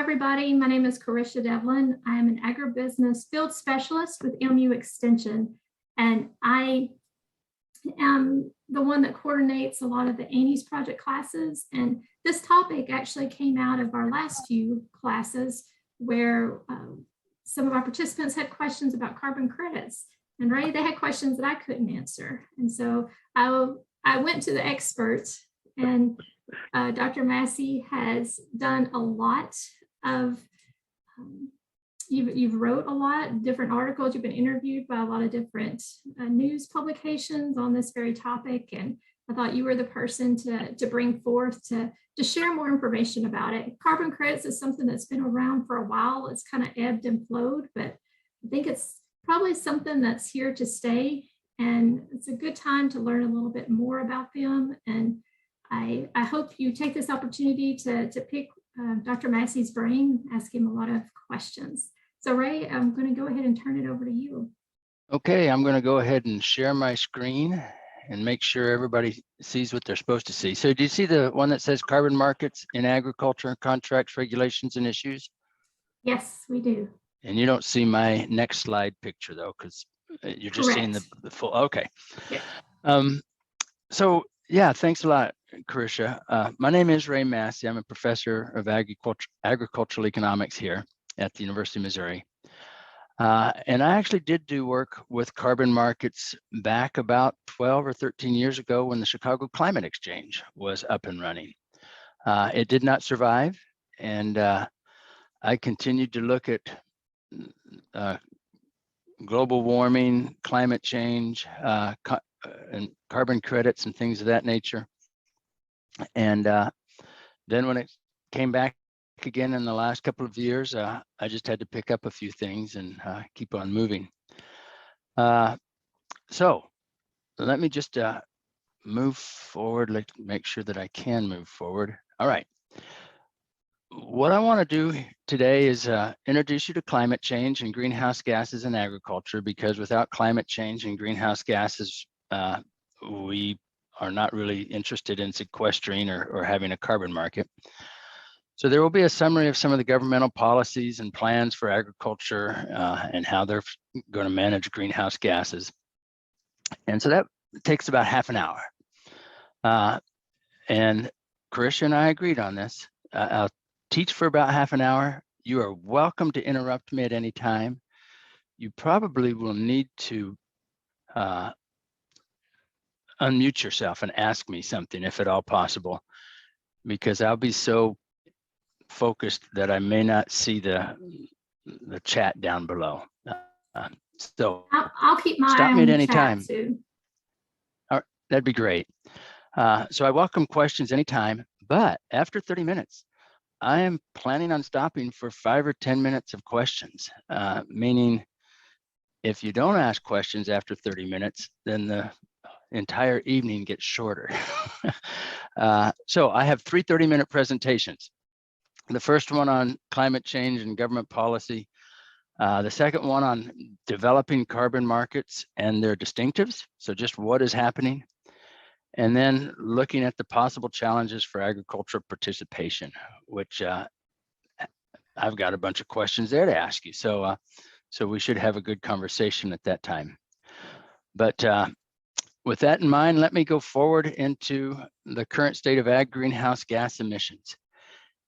everybody. My name is Carisha Devlin. I am an agribusiness field specialist with MU Extension, and I am the one that coordinates a lot of the Annie's project classes. And this topic actually came out of our last few classes where some of our participants had questions about carbon credits. And Ray, they had questions that I couldn't answer. And so I went to the experts, and Dr. Massey has done a lot of, you've wrote a lot of different articles, you've been interviewed by a lot of different news publications on this very topic. And I thought you were the person to bring forth to share more information about it. Carbon credits is something that's been around for a while. It's kind of ebbed and flowed, but I think it's probably something that's here to stay. And it's a good time to learn a little bit more about them. And I hope you take this opportunity to pick Dr. Massey's brain, ask him a lot of questions. So Ray, I'm going to go ahead and turn it over to you. Okay, I'm going to go ahead and share my screen and make sure everybody sees what they're supposed to see. So do you see the one that says carbon markets in agriculture, contracts, regulations, and issues? Yes, we do. And you don't see my next slide picture though, because you're just seeing the full, okay. Yeah. So yeah, thanks a lot, Carisha. My name is Ray Massey. I'm a professor of agricultural economics here at the University of Missouri. And I actually did do work with carbon markets back about 12 or 13 years ago when the Chicago Climate Exchange was up and running. It did not survive, and I continued to look at global warming, climate change, and carbon credits and things of that nature. And then when it came back again in the last couple of years, I just had to pick up a few things and keep on moving. So let me just move forward, like make sure that I can move forward. All right. What I want to do today is introduce you to climate change and greenhouse gases in agriculture, because without climate change and greenhouse gases, we are not really interested in sequestering or having a carbon market. So there will be a summary of some of the governmental policies and plans for agriculture and how they're going to manage greenhouse gases. And so that takes about half an hour. And Carisha and I agreed on this. I'll teach for about half an hour. You are welcome to interrupt me at any time. You probably will need to unmute yourself and ask me something if at all possible, because I'll be so focused that I may not see the chat down below. So I'll keep my stop eye me on at the any chat time. too. All right, that'd be great. So I welcome questions anytime, but after 30 minutes, I am planning on stopping for 5 or 10 minutes of questions, meaning if you don't ask questions after 30 minutes, then the entire evening gets shorter. So I have 3 30-minute presentations. The first one on climate change and government policy. The second one on developing carbon markets and their distinctives. So just what is happening. And then looking at the possible challenges for agricultural participation, which I've got a bunch of questions there to ask you. So, so we should have a good conversation at that time. But with that in mind, let me go forward into the current state of ag greenhouse gas emissions.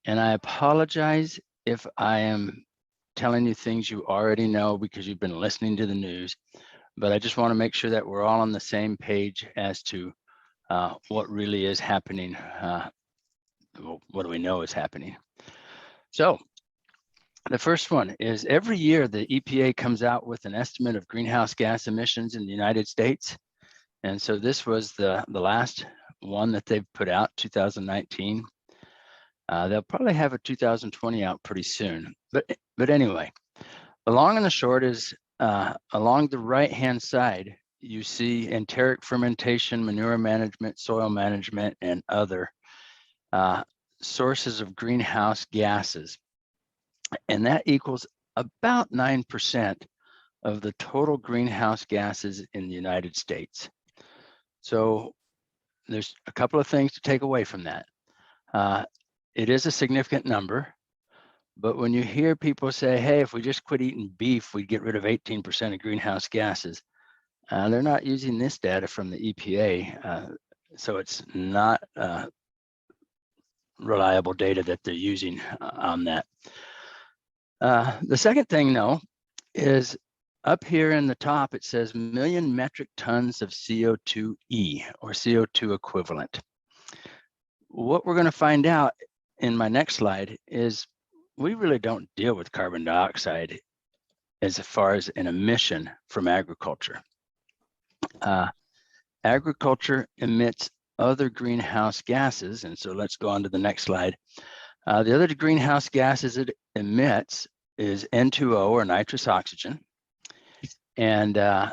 And I apologize if I am telling you things you already know because you've been listening to the news, but I just want to make sure that we're all on the same page as to what really is happening. What do we know is happening? So the first one is every year the EPA comes out with an estimate of greenhouse gas emissions in the United States. And so this was the last one that they've put out, 2019. They'll probably have a 2020 out pretty soon. But anyway, the long and the short is along the right-hand side, you see enteric fermentation, manure management, soil management, and other sources of greenhouse gases. And that equals about 9% of the total greenhouse gases in the United States. So there's a couple of things to take away from that. It is a significant number, But when you hear people say, hey, if we just quit eating beef, we'd get rid of 18% of greenhouse gases, they're not using this data from the EPA. So it's not reliable data that they're using on that. The second thing, though, is up here in the top, it says million metric tons of CO2e, or CO2 equivalent. What we're going to find out in my next slide is we really don't deal with carbon dioxide as far as an emission from agriculture. Agriculture emits other greenhouse gases, and so let's go on to the next slide. The other greenhouse gases it emits is N2O, or nitrous oxygen. And the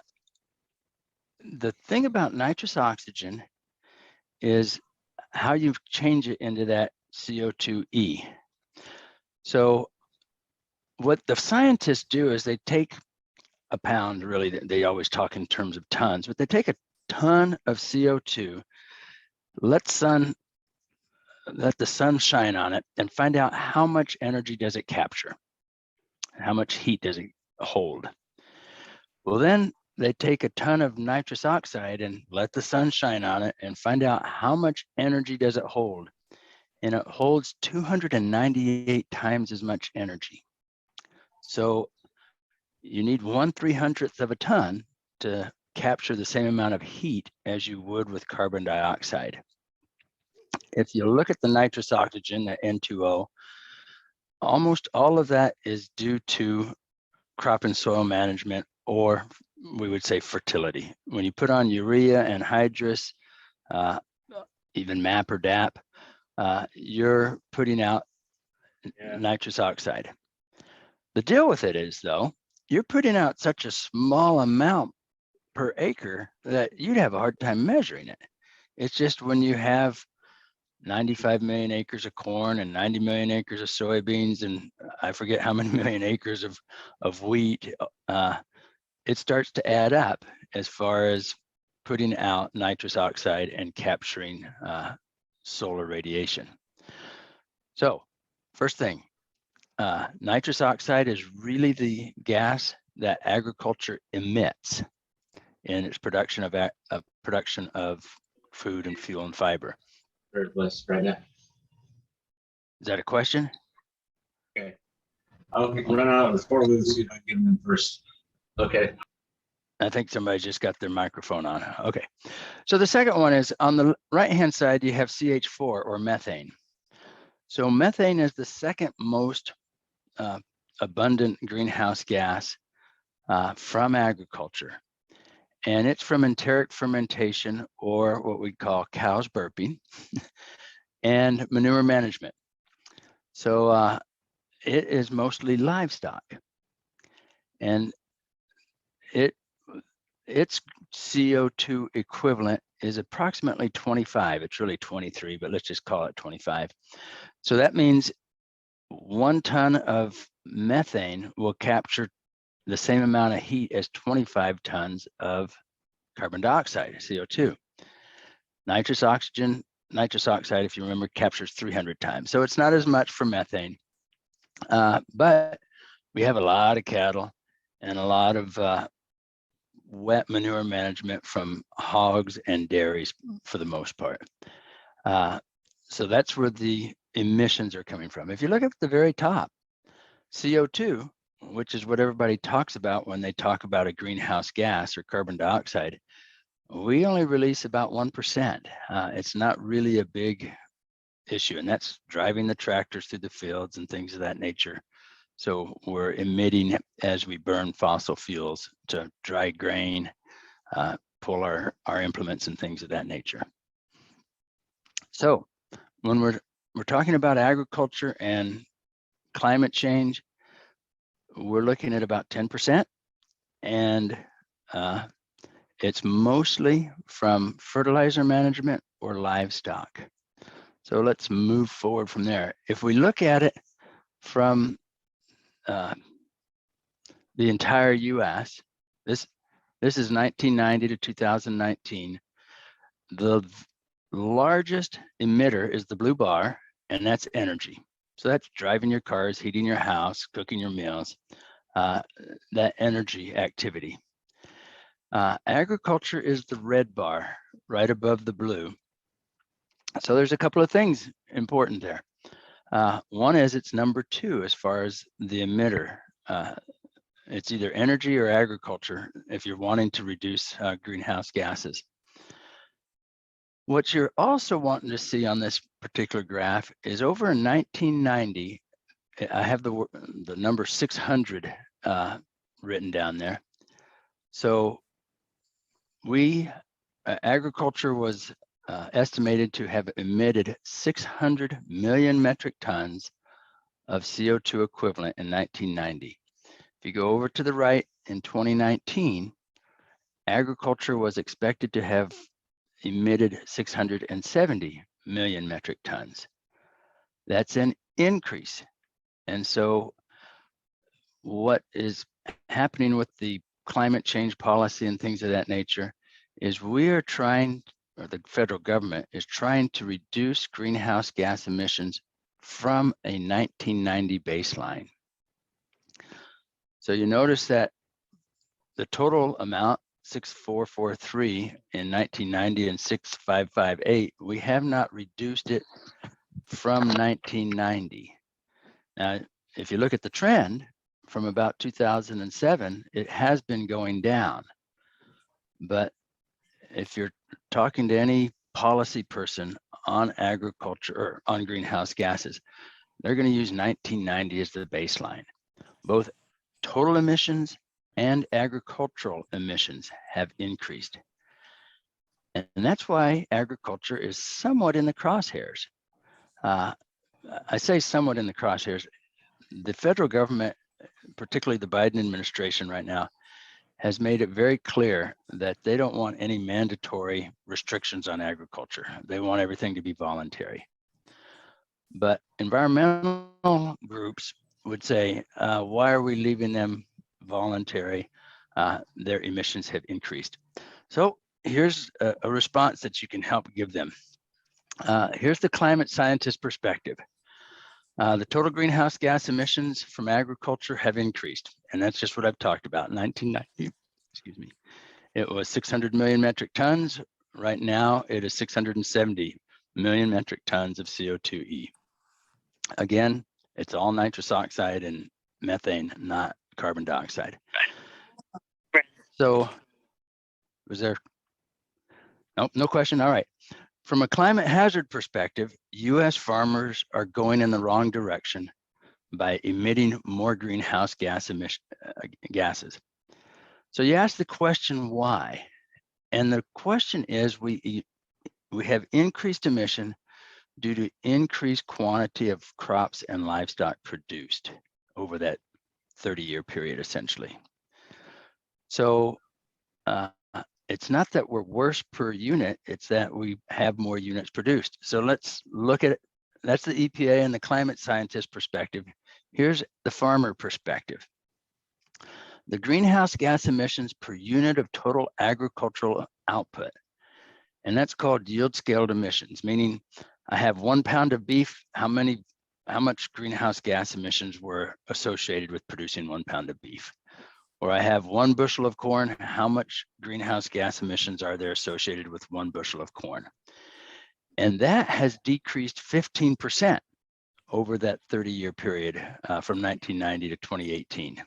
thing about nitrous oxygen is how you change it into that CO2e. So what the scientists do is they take a pound, really, they always talk in terms of tons, but they take a ton of CO2, let the sun shine on it, and find out how much energy does it capture, how much heat does it hold. Well, then they take a ton of nitrous oxide and let the sun shine on it and find out how much energy does it hold. And it holds 298 times as much energy. So you need 1/300th of a ton to capture the same amount of heat as you would with carbon dioxide. If you look at the nitrous oxygen, the N2O, almost all of that is due to crop and soil management, or we would say fertility. When you put on urea and hydrous, even MAP or DAP, you're putting out nitrous oxide. The deal with it is, though, you're putting out such a small amount per acre that you'd have a hard time measuring it. It's just when you have 95 million acres of corn and 90 million acres of soybeans, and I forget how many million acres of wheat, it starts to add up as far as putting out nitrous oxide and capturing solar radiation. So first thing, nitrous oxide is really the gas that agriculture emits in its production of food and fuel and fiber. Third list right now. Is that a question? Okay. I'll run out of the 4 loops, see if I can get them in first. Okay. I think somebody just got their microphone on. Okay. So the second one is on the right-hand side, you have CH4, or methane. So methane is the second most abundant greenhouse gas from agriculture. And it's from enteric fermentation, or what we call cows burping, and manure management. So it is mostly livestock. And its CO2 equivalent is approximately 25. It's really 23, but let's just call it 25. So that means 1 ton of methane will capture the same amount of heat as 25 tons of carbon dioxide, CO2. Nitrous oxide, if you remember, captures 300 times. So it's not as much for methane, but we have a lot of cattle and a lot of wet manure management from hogs and dairies for the most part. So that's where the emissions are coming from. If you look at the very top, CO2, which is what everybody talks about when they talk about a greenhouse gas or carbon dioxide, we only release about 1%. It's not really a big issue, and that's driving the tractors through the fields and things of that nature. So we're emitting as we burn fossil fuels to dry grain, pull our implements and things of that nature. So when we're talking about agriculture and climate change, we're looking at about 10%, and it's mostly from fertilizer management or livestock. So let's move forward from there. If we look at it from the entire US, this is 1990 to 2019. The largest emitter is the blue bar, and that's energy. So that's driving your cars, heating your house, cooking your meals, that energy activity. Agriculture is the red bar right above the blue. So there's a couple of things important there. One is it's number 2 as far as the emitter. It's either energy or agriculture if you're wanting to reduce greenhouse gases. What you're also wanting to see on this particular graph is over in 1990, I have the number 600 written down there. So agriculture was estimated to have emitted 600 million metric tons of CO2 equivalent in 1990. If you go over to the right in 2019, agriculture was expected to have emitted 670 million metric tons. That's an increase. And so what is happening with the climate change policy and things of that nature is we are trying, or the federal government is trying to reduce greenhouse gas emissions from a 1990 baseline. So you notice that the total amount, 6,443 in 1990 and 6,558, we have not reduced it from 1990. Now, if you look at the trend from about 2007, it has been going down. But if you're talking to any policy person on agriculture or on greenhouse gases, they're going to use 1990 as the baseline. Both total emissions and agricultural emissions have increased. And that's why agriculture is somewhat in the crosshairs. I say somewhat in the crosshairs. The federal government, particularly the Biden administration right now, has made it very clear that they don't want any mandatory restrictions on agriculture. They want everything to be voluntary. But environmental groups would say, why are we leaving them voluntary? Their emissions have increased. So here's a response that you can help give them. Here's the climate scientist perspective. The total greenhouse gas emissions from agriculture have increased, and that's just what I've talked about. In 1990, excuse me, it was 600 million metric tons. Right now, it is 670 million metric tons of CO2e. Again, it's all nitrous oxide and methane, not carbon dioxide. So, was there? Nope, no question. All right. From a climate hazard perspective, U.S. farmers are going in the wrong direction by emitting more greenhouse gases. So you ask the question why, and the question is we have increased emission due to increased quantity of crops and livestock produced over that 30-year period, essentially. So it's not that we're worse per unit, it's that we have more units produced. So let's look at it. That's the EPA and the climate scientist perspective. Here's the farmer perspective. The greenhouse gas emissions per unit of total agricultural output, and that's called yield scaled emissions, meaning I have 1 pound of beef, how much greenhouse gas emissions were associated with producing 1 pound of beef? Or I have 1 bushel of corn, how much greenhouse gas emissions are there associated with 1 bushel of corn? And that has decreased 15% over that 30-year period from 1990 to 2018.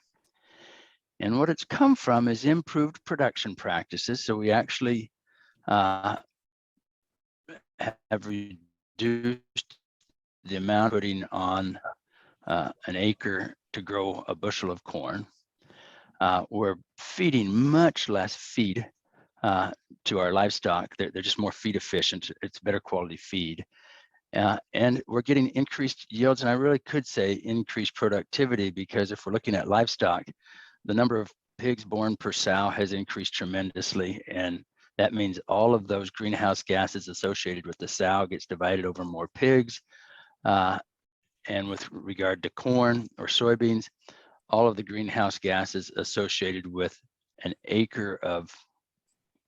And what it's come from is improved production practices. So we actually have reduced the amount putting on an acre to grow a bushel of corn. We're feeding much less feed to our livestock. They're just more feed efficient. It's better quality feed. And we're getting increased yields, and I really could say increased productivity, because if we're looking at livestock, the number of pigs born per sow has increased tremendously, and that means all of those greenhouse gases associated with the sow gets divided over more pigs. And with regard to corn or soybeans, all of the greenhouse gases associated with an acre of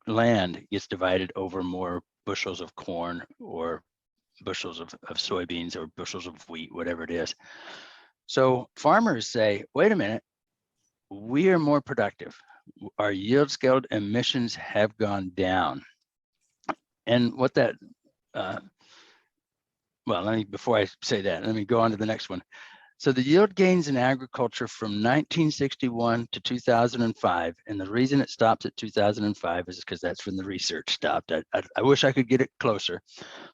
land gets divided over more bushels of corn or bushels of soybeans or bushels of wheat, whatever it is. So farmers say, wait a minute, we are more productive. Our yield scaled emissions have gone down. And what that, before I say that, let me go on to the next one. So the yield gains in agriculture from 1961 to 2005, and the reason it stops at 2005 is because that's when the research stopped. I wish I could get it closer,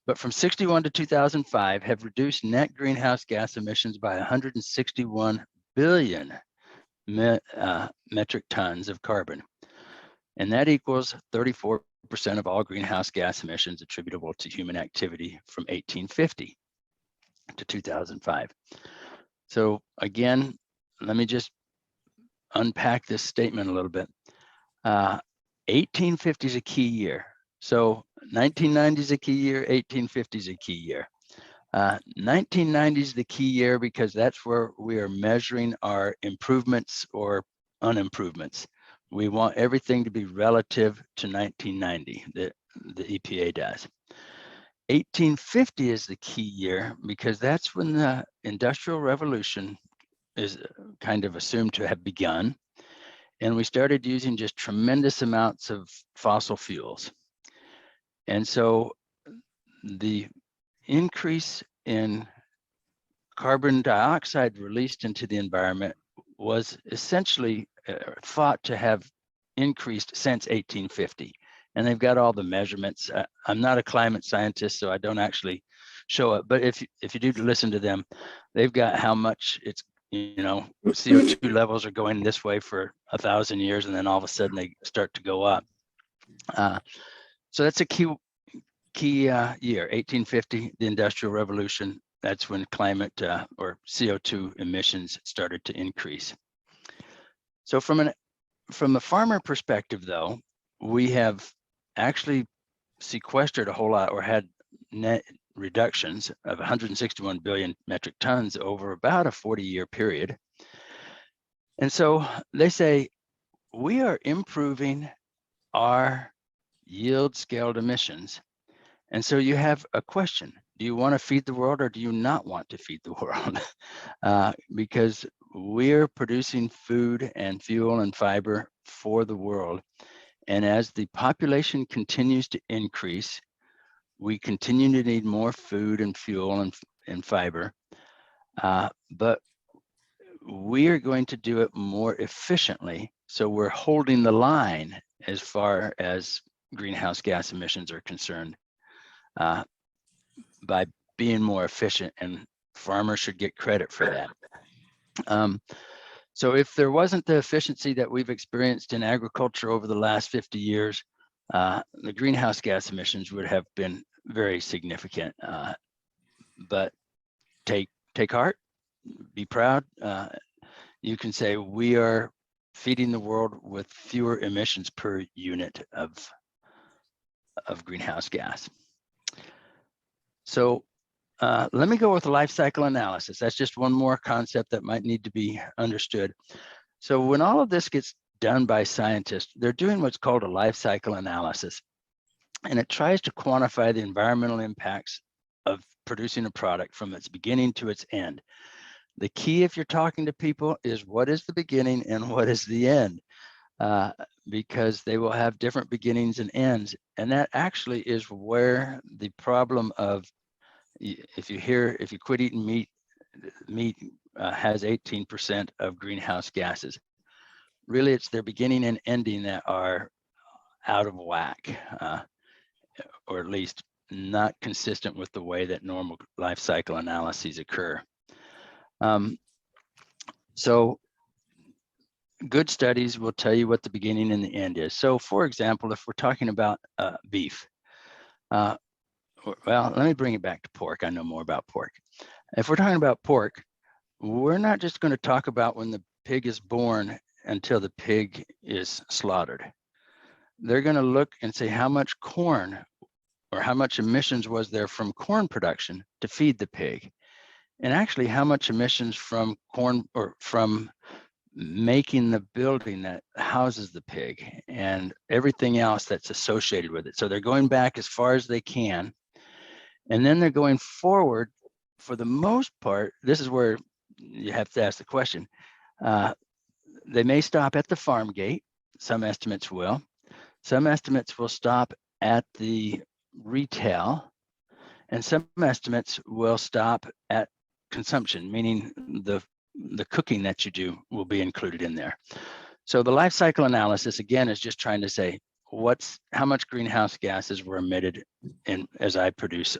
but from 61 to 2005 have reduced net greenhouse gas emissions by 161 billion metric tons of carbon. And that equals 34% of all greenhouse gas emissions attributable to human activity from 1850 to 2005. So again, let me just unpack this statement a little bit. 1850 is a key year. So 1990 is a key year, 1850 is a key year. 1990 is the key year because that's where we are measuring our improvements or unimprovements. We want everything to be relative to 1990, the EPA does. 1850 is the key year because that's when the Industrial Revolution is kind of assumed to have begun. And we started using just tremendous amounts of fossil fuels. And so the increase in carbon dioxide released into the environment was essentially thought to have increased since 1850. And they've got all the measurements. I'm not a climate scientist, so I don't actually show it. But if you do listen to them, they've got how much it's, CO2 levels are going this way for 1,000 years, and then all of a sudden they start to go up. So that's a key year, 1850, the Industrial Revolution. That's when climate or CO2 emissions started to increase. So from a farmer perspective, though, we have actually sequestered a whole lot or had net reductions of 161 billion metric tons over about a 40-year period. And so they say, we are improving our yield scaled emissions. And so you have a question. Do you want to feed the world or do you not want to feed the world? Because we're producing food and fuel and fiber for the world. And as the population continues to increase, we continue to need more food and fuel and fiber. But we are going to do it more efficiently. So we're holding the line as far as greenhouse gas emissions are concerned. By being more efficient, and farmers should get credit for that. So if there wasn't the efficiency that we've experienced in agriculture over the last 50 years, the greenhouse gas emissions would have been very significant. But take heart, be proud. You can say we are feeding the world with fewer emissions per unit of greenhouse gas. So let me go with life cycle analysis. That's just one more concept that might need to be understood. So when all of this gets done by scientists, they're doing what's called a life cycle analysis. And it tries to quantify the environmental impacts of producing a product from its beginning to its end. The key, if you're talking to people, is what is the beginning and what is the end? Because they will have different beginnings and ends. And that actually is where the problem of, if you quit eating meat has 18% of greenhouse gases. Really, it's their beginning and ending that are out of whack, or at least not consistent with the way that normal life cycle analyses occur. So good studies will tell you what the beginning and the end is. So for example, if we're talking about beef, well, let me bring it back to pork. I know more about pork. If we're talking about pork, we're not just going to talk about when the pig is born until the pig is slaughtered. They're going to look and say how much corn or how much emissions was there from corn production to feed the pig, and actually how much emissions from corn or from making the building that houses the pig and everything else that's associated with it. So they're going back as far as they can. And then they're going forward. For the most part, this is where you have to ask the question. They may stop at the farm gate. Some estimates will. Some estimates will stop at the retail, and some estimates will stop at consumption, meaning the cooking that you do will be included in there. So the life cycle analysis, again, is just trying to say how much greenhouse gases were emitted as I produce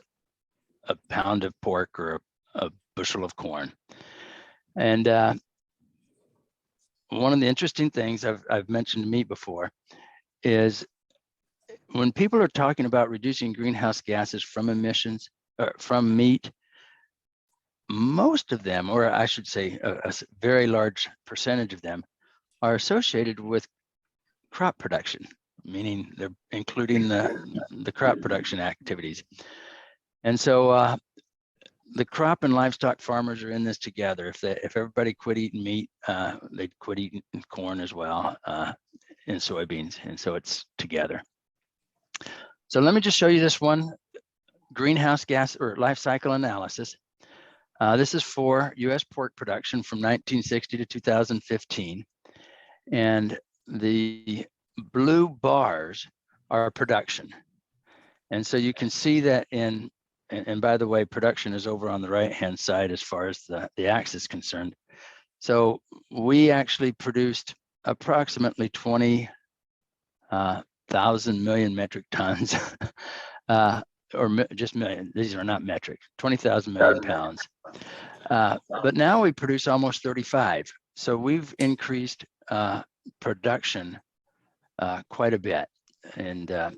a pound of pork or a bushel of corn. And one of the interesting things I've mentioned meat before is when people are talking about reducing greenhouse gases from emissions or from meat, most of them, or I should say a very large percentage of them, are associated with crop production, meaning they're including the crop production activities. And so the crop and livestock farmers are in this together. If everybody quit eating meat, they'd quit eating corn as well, and soybeans, and so it's together. So let me just show you this one greenhouse gas or life cycle analysis. This is for U.S. pork production from 1960 to 2015. And the blue bars are production. And so you can see that and by the way, production is over on the right-hand side as far as the axis is concerned. So we actually produced approximately 20,000 million metric tons, or just million, these are not metric, 20,000 million pounds. But now we produce almost 35. So we've increased production quite a bit. And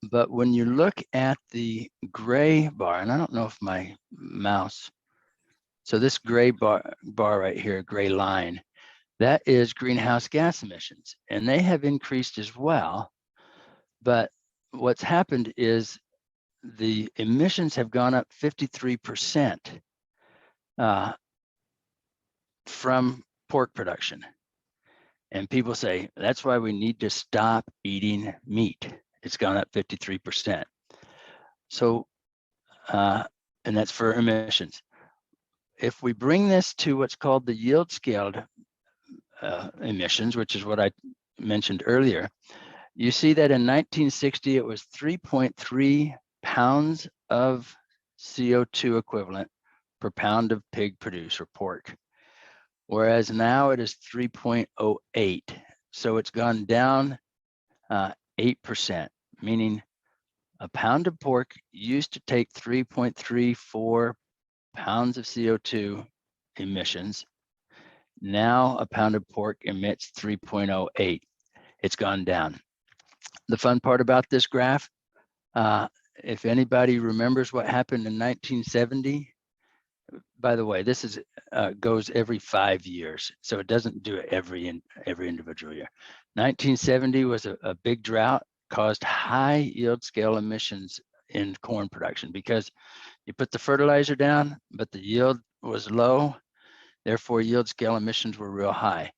but when you look at the gray bar, and I don't know if my mouse, so this gray bar right here, gray line, that is greenhouse gas emissions, and they have increased as well. But what's happened is the emissions have gone up 53% from pork production. And people say, that's why we need to stop eating meat. It's gone up 53%. So, and that's for emissions. If we bring this to what's called the yield scaled emissions, which is what I mentioned earlier, you see that in 1960, it was 3.3 pounds of CO2 equivalent per pound of pig produce or pork, whereas now it is 3.08. So it's gone down 8%, meaning a pound of pork used to take 3.34 pounds of CO2 emissions. Now a pound of pork emits 3.08. It's gone down. The fun part about this graph, if anybody remembers what happened in 1970, by the way, this is goes every 5 years, so it doesn't do it every individual year. 1970 was a big drought, caused high yield scale emissions in corn production because you put the fertilizer down, but the yield was low, therefore yield scale emissions were real high.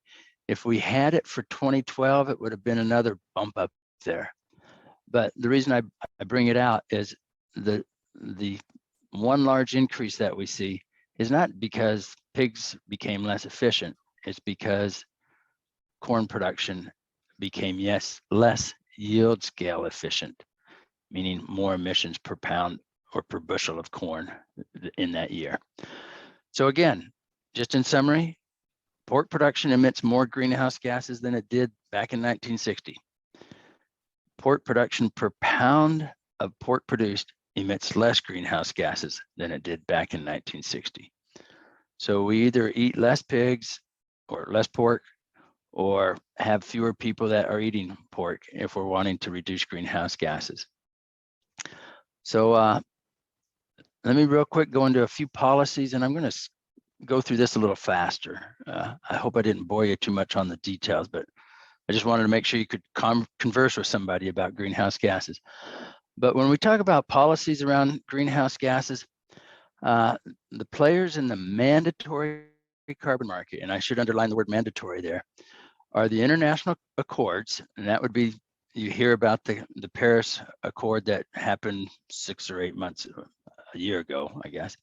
If we had it for 2012, it would have been another bump up there. But the reason I bring it out is the one large increase that we see is not because pigs became less efficient, it's because corn production became, less yield scale efficient, meaning more emissions per pound or per bushel of corn in that year. So again, just in summary, pork production emits more greenhouse gases than it did back in 1960. Pork production per pound of pork produced emits less greenhouse gases than it did back in 1960. So we either eat less pigs or less pork, or have fewer people that are eating pork if we're wanting to reduce greenhouse gases. So let me real quick go into a few policies, and I'm going to go through this a little faster. I hope I didn't bore you too much on the details, but I just wanted to make sure you could converse with somebody about greenhouse gases. But when we talk about policies around greenhouse gases, the players in the mandatory carbon market, and I should underline the word mandatory there, are the international accords, and that would be you hear about the Paris Accord that happened 6 or 8 months, a year ago, I guess.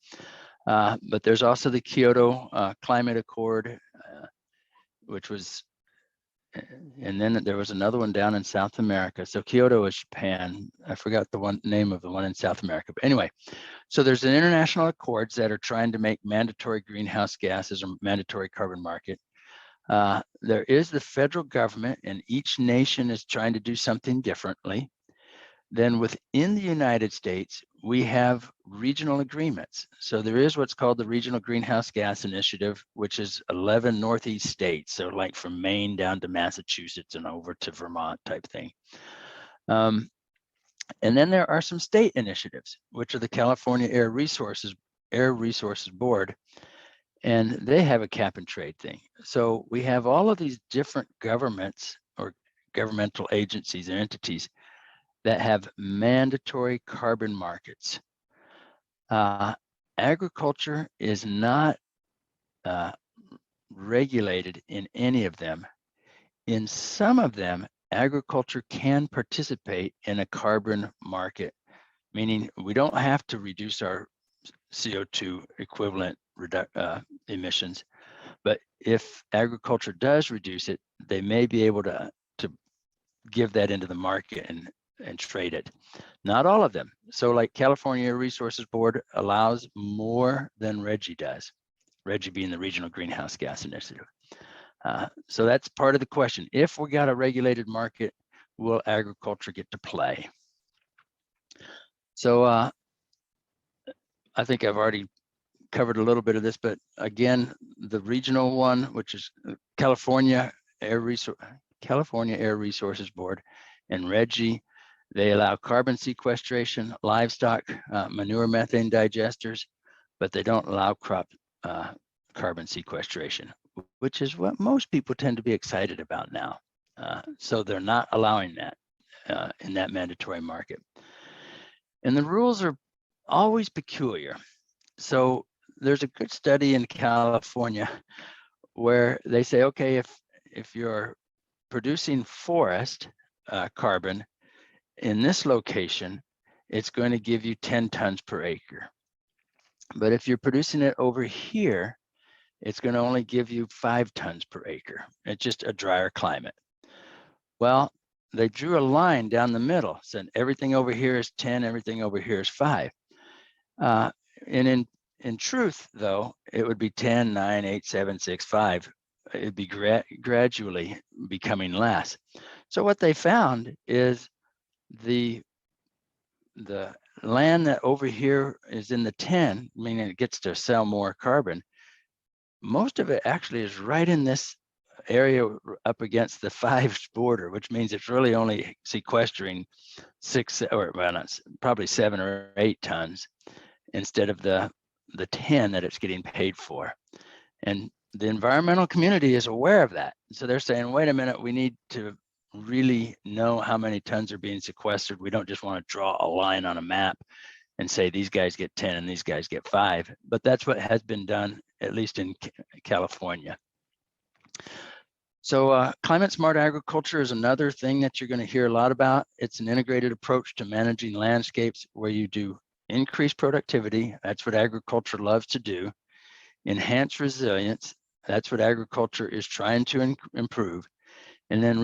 But there's also the Kyoto Climate Accord, which was, and then there was another one down in South America. So Kyoto is Japan. I forgot the name of the one in South America. But anyway, so there's an international accords that are trying to make mandatory greenhouse gases or mandatory carbon market. There is the federal government, and each nation is trying to do something differently. Then within the United States, we have regional agreements. So there is what's called the Regional Greenhouse Gas Initiative, which is 11 Northeast states. So like from Maine down to Massachusetts and over to Vermont type thing. And then there are some state initiatives, which are the California Air Resources Board, and they have a cap and trade thing. So we have all of these different governments or governmental agencies and entities that have mandatory carbon markets. Agriculture is not regulated in any of them. In some of them, agriculture can participate in a carbon market, meaning we don't have to reduce our CO2 equivalent emissions, but if agriculture does reduce it, they may be able to give that into the market and trade it. Not all of them. So like California Air Resources Board allows more than RGGI does, RGGI being the Regional Greenhouse Gas Initiative. So that's part of the question. If we got a regulated market, will agriculture get to play? So I think I've already covered a little bit of this, but again, the regional one, which is California Air Resources Board and RGGI, they allow carbon sequestration, livestock, manure methane digesters, but they don't allow crop carbon sequestration, which is what most people tend to be excited about now. So they're not allowing that in that mandatory market. And the rules are always peculiar. So there's a good study in California where they say, okay, if you're producing forest carbon in this location, it's going to give you 10 tons per acre. But if you're producing it over here, it's going to only give you 5 tons per acre. It's just a drier climate. Well, they drew a line down the middle, said everything over here is 10, everything over here is 5. And in truth, though, it would be 10, 9, 8, 7, 6, 5. It'd be gradually becoming less. So what they found is the land that over here is in the 10, meaning it gets to sell more carbon, most of it actually is right in this area up against the 5 border, which means it's really only sequestering 6 or well, probably 7 or 8 tons instead of the 10 that it's getting paid for. And the environmental community is aware of that. So they're saying, wait a minute, we need to really know how many tons are being sequestered. We don't just want to draw a line on a map and say these guys get 10 and these guys get 5. But that's what has been done, at least in California. So climate smart agriculture is another thing that you're going to hear a lot about. It's an integrated approach to managing landscapes where you do increase productivity. That's what agriculture loves to do. Enhance resilience. That's what agriculture is trying to improve. And then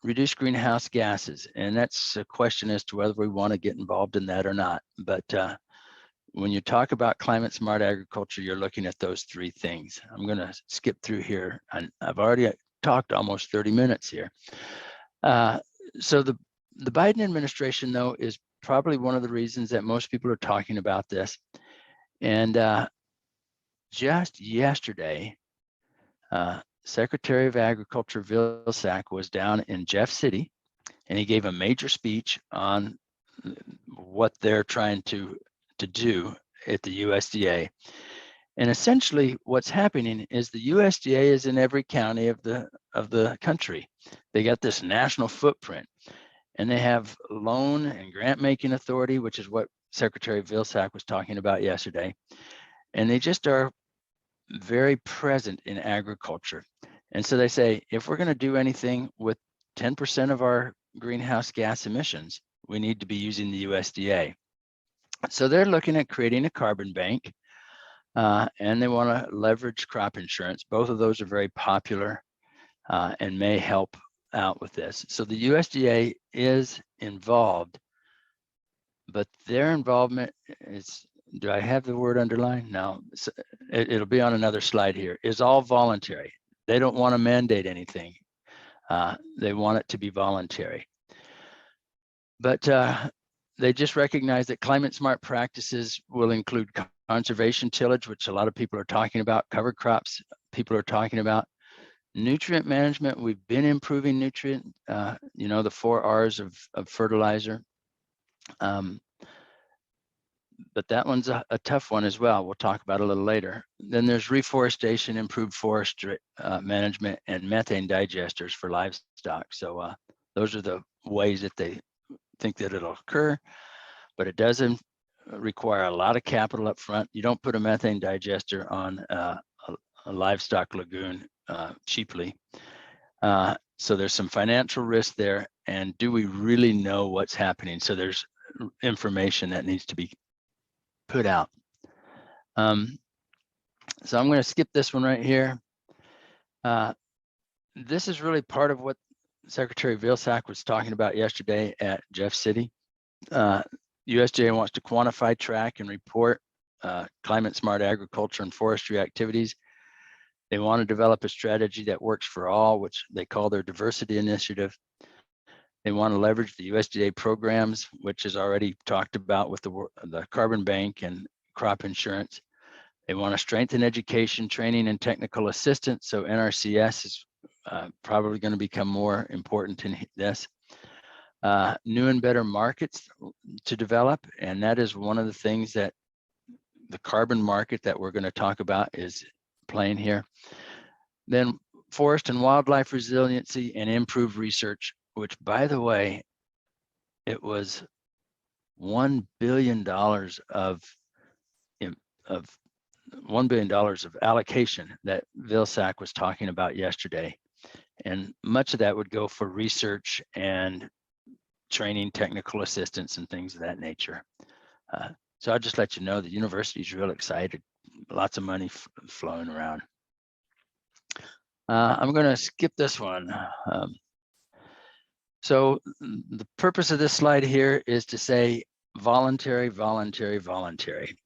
reduce greenhouse gases. And that's a question as to whether we want to get involved in that or not. But when you talk about climate smart agriculture, you're looking at those 3 things. I'm going to skip through here. I've already talked almost 30 minutes here. So the Biden administration, though, is probably one of the reasons that most people are talking about this. And just yesterday, Secretary of Agriculture Vilsack was down in Jeff City, and he gave a major speech on what they're trying to do at the USDA. And essentially what's happening is the USDA is in every county of the country. They got this national footprint, and they have loan and grant making authority, which is what Secretary Vilsack was talking about yesterday. And they just are very present in agriculture. And so they say, if we're going to do anything with 10% of our greenhouse gas emissions, we need to be using the USDA. So they're looking at creating a carbon bank, and they want to leverage crop insurance. Both of those are very popular and may help out with this. So the USDA is involved, but their involvement is, do I have the word underlined? No, it'll be on another slide here, is all voluntary. They don't want to mandate anything. They want it to be voluntary. But they just recognize that climate smart practices will include conservation tillage, which a lot of people are talking about, cover crops, people are talking about. Nutrient management, we've been improving nutrient, the 4 R's of fertilizer. But that one's a tough one as well. We'll talk about a little later. Then there's reforestation, improved forest management, and methane digesters for livestock. So those are the ways that they think that it'll occur, but it doesn't require a lot of capital up front. You don't put a methane digester on a livestock lagoon cheaply. So there's some financial risk there. And do we really know what's happening? So there's information that needs to be put out. So I'm going to skip this one right here. This is really part of what Secretary Vilsack was talking about yesterday at Jeff City. USDA wants to quantify, track, and report climate smart agriculture and forestry activities. They want to develop a strategy that works for all, which they call their diversity initiative. They want to leverage the USDA programs, which is already talked about with the carbon bank and crop insurance. They want to strengthen education, training, and technical assistance. So NRCS is probably going to become more important in this. New and better markets to develop. And that is one of the things that the carbon market that we're going to talk about is playing here. Then forest and wildlife resiliency and improved research, which, by the way, it was $1 billion of $1 billion of allocation that Vilsack was talking about yesterday. And much of that would go for research and training, technical assistance, and things of that nature. So I'll just let you know the university is real excited. Lots of money flowing around. I'm going to skip this one. So the purpose of this slide here is to say voluntary, voluntary, voluntary.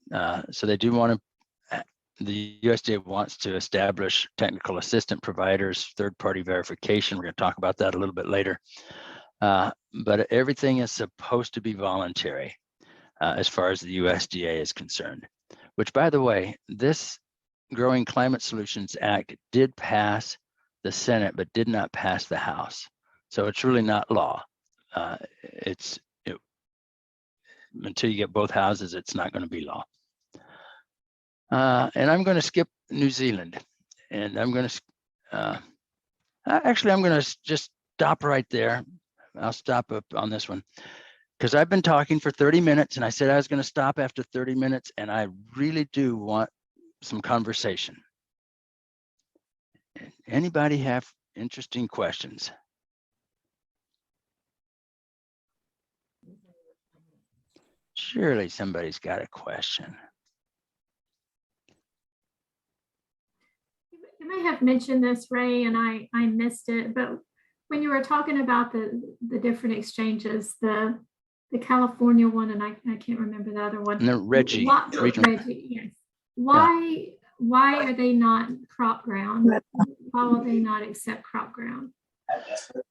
So they do want to, the USDA wants to establish technical assistant providers, third-party verification. We're going to talk about that a little bit later. But everything is supposed to be voluntary as far as the USDA is concerned, which, by the way, this Growing Climate Solutions Act did pass the Senate, but did not pass the House. So it's really not law. Until you get both houses, it's not going to be law. And I'm going to skip New Zealand, and I'm going to, actually, I'm going to just stop right there. I'll stop up on this one because I've been talking for 30 minutes and I said I was going to stop after 30 minutes, and I really do want some conversation. Anybody have interesting questions? Surely somebody's got a question. You may have mentioned this, Ray, and I missed it, but when you were talking about the different exchanges, the California one, and I can't remember the other one. And the Reggie. Reggie, yes. Why are they not crop ground? Why will they not accept crop ground?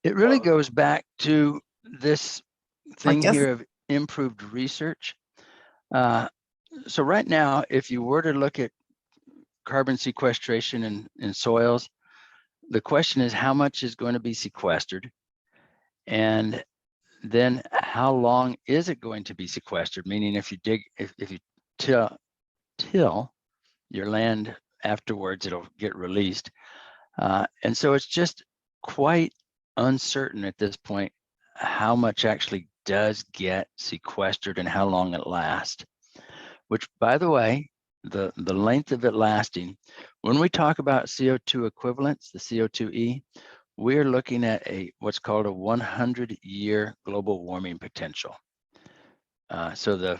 It really goes back to this thing here of improved research. So right now, if you were to look at carbon sequestration in soils, the question is how much is going to be sequestered, and then how long is it going to be sequestered? Meaning, if you till your land afterwards, it'll get released. And so it's just quite uncertain at this point how much actually does get sequestered and how long it lasts. Which, by the way, the length of it lasting, when we talk about CO2 equivalents, the CO2e, we're looking at what's called a 100-year global warming potential. So the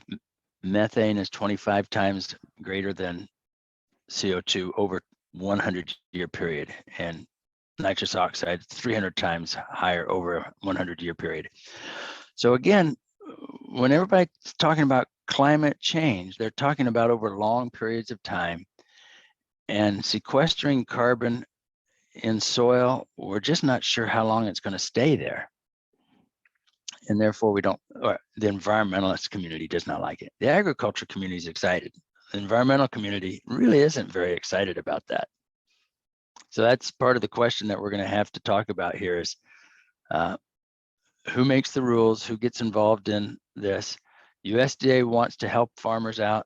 methane is 25 times greater than CO2 over 100-year period, and nitrous oxide 300 times higher over a 100-year period. So again, when everybody's talking about climate change, they're talking about over long periods of time, and sequestering carbon in soil, we're just not sure how long it's going to stay there. And therefore we don't, or the environmentalist community does not like it. The agriculture community is excited. The environmental community really isn't very excited about that. So that's part of the question that we're going to have to talk about here is who makes the rules, who gets involved in this. USDA wants to help farmers out.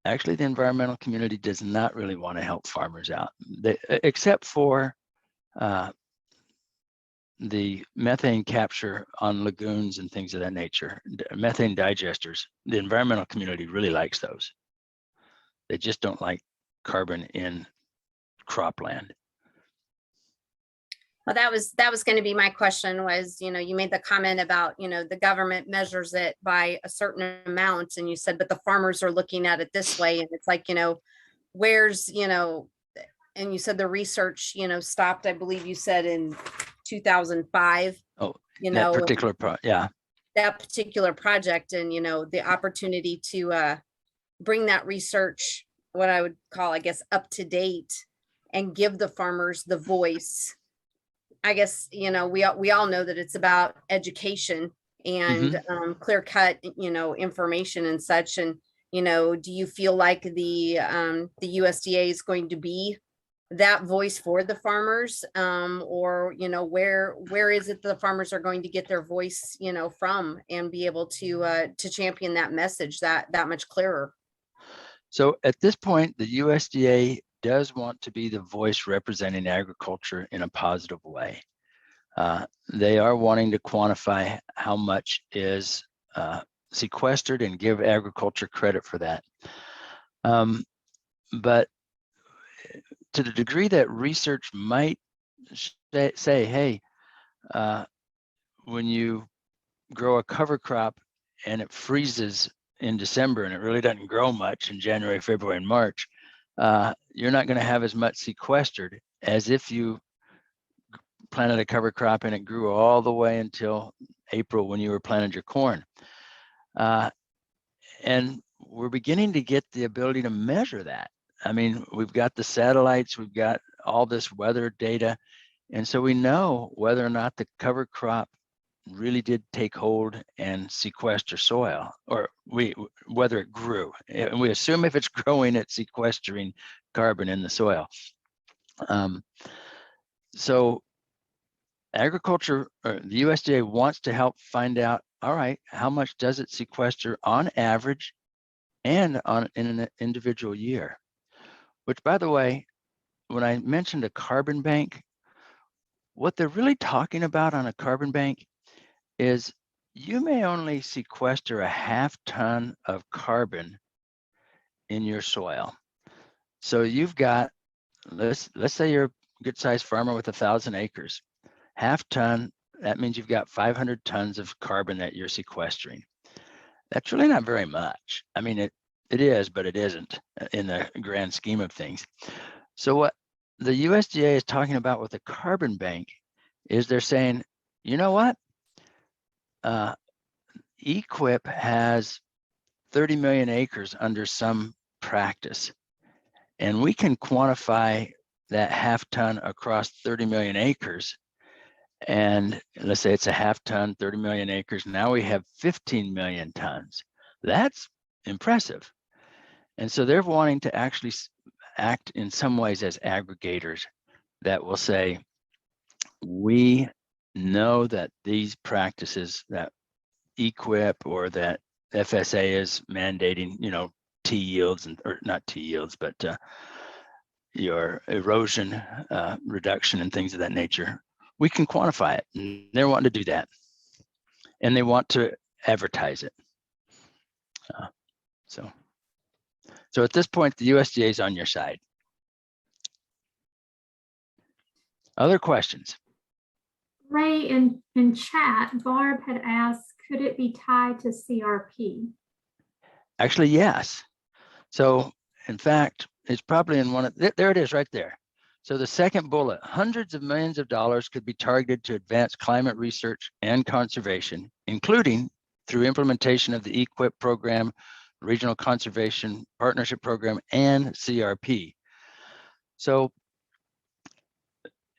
Actually, the environmental community does not really want to help farmers out, except for the methane capture on lagoons and things of that nature, methane digesters. The environmental community really likes those. They just don't like carbon in cropland. Well, that was going to be my question was, you made the comment about, the government measures it by a certain amount. And you said, but the farmers are looking at it this way. And it's like, where's, and you said the research, stopped, I believe you said in 2005. Oh, that particular that particular project, and, the opportunity to bring that research, what I would call, I guess, up to date and give the farmers the voice. I guess, we all know that it's about education and clear cut, information and such. And, do you feel like the USDA is going to be that voice for the farmers, or, where is it the farmers are going to get their voice, from and be able to champion that message that much clearer? So at this point, the USDA does want to be the voice representing agriculture in a positive way. They are wanting to quantify how much is sequestered and give agriculture credit for that. But to the degree that research might say, hey, when you grow a cover crop and it freezes in December and it really doesn't grow much in January, February, and March, you're not going to have as much sequestered as if you planted a cover crop and it grew all the way until April when you were planting your corn. And we're beginning to get the ability to measure that. I mean, we've got the satellites, we've got all this weather data. And so we know whether or not the cover crop really did take hold and sequester soil, or whether it grew. And we assume if it's growing, it's sequestering carbon in the soil. So agriculture, or the USDA wants to help find out, all right, how much does it sequester on average and in an individual year? Which, by the way, when I mentioned a carbon bank, what they're really talking about on a carbon bank is you may only sequester a half ton of carbon in your soil. So you've got, let's say you're a good sized farmer with 1,000 acres, half ton, that means you've got 500 tons of carbon that you're sequestering. That's really not very much. I mean, it is, but it isn't in the grand scheme of things. So what the USDA is talking about with the carbon bank is they're saying, you know what? EQIP has 30 million acres under some practice, and we can quantify that half ton across 30 million acres. And let's say it's a half ton, 30 million acres. Now we have 15 million tons. That's impressive. And so they're wanting to actually act in some ways as aggregators that will say, we know that these practices that EQIP or that FSA is mandating, T yields, or not T yields, but your erosion reduction and things of that nature, we can quantify it. And they're wanting to do that. And they want to advertise it. So at this point, the USDA is on your side. Other questions? Ray, in chat, Barb had asked, could it be tied to CRP? Actually, yes. So in fact, it's probably in one of, there it is right there. So the second bullet, hundreds of millions of dollars could be targeted to advance climate research and conservation, including through implementation of the EQIP program, Regional Conservation Partnership Program, and CRP. So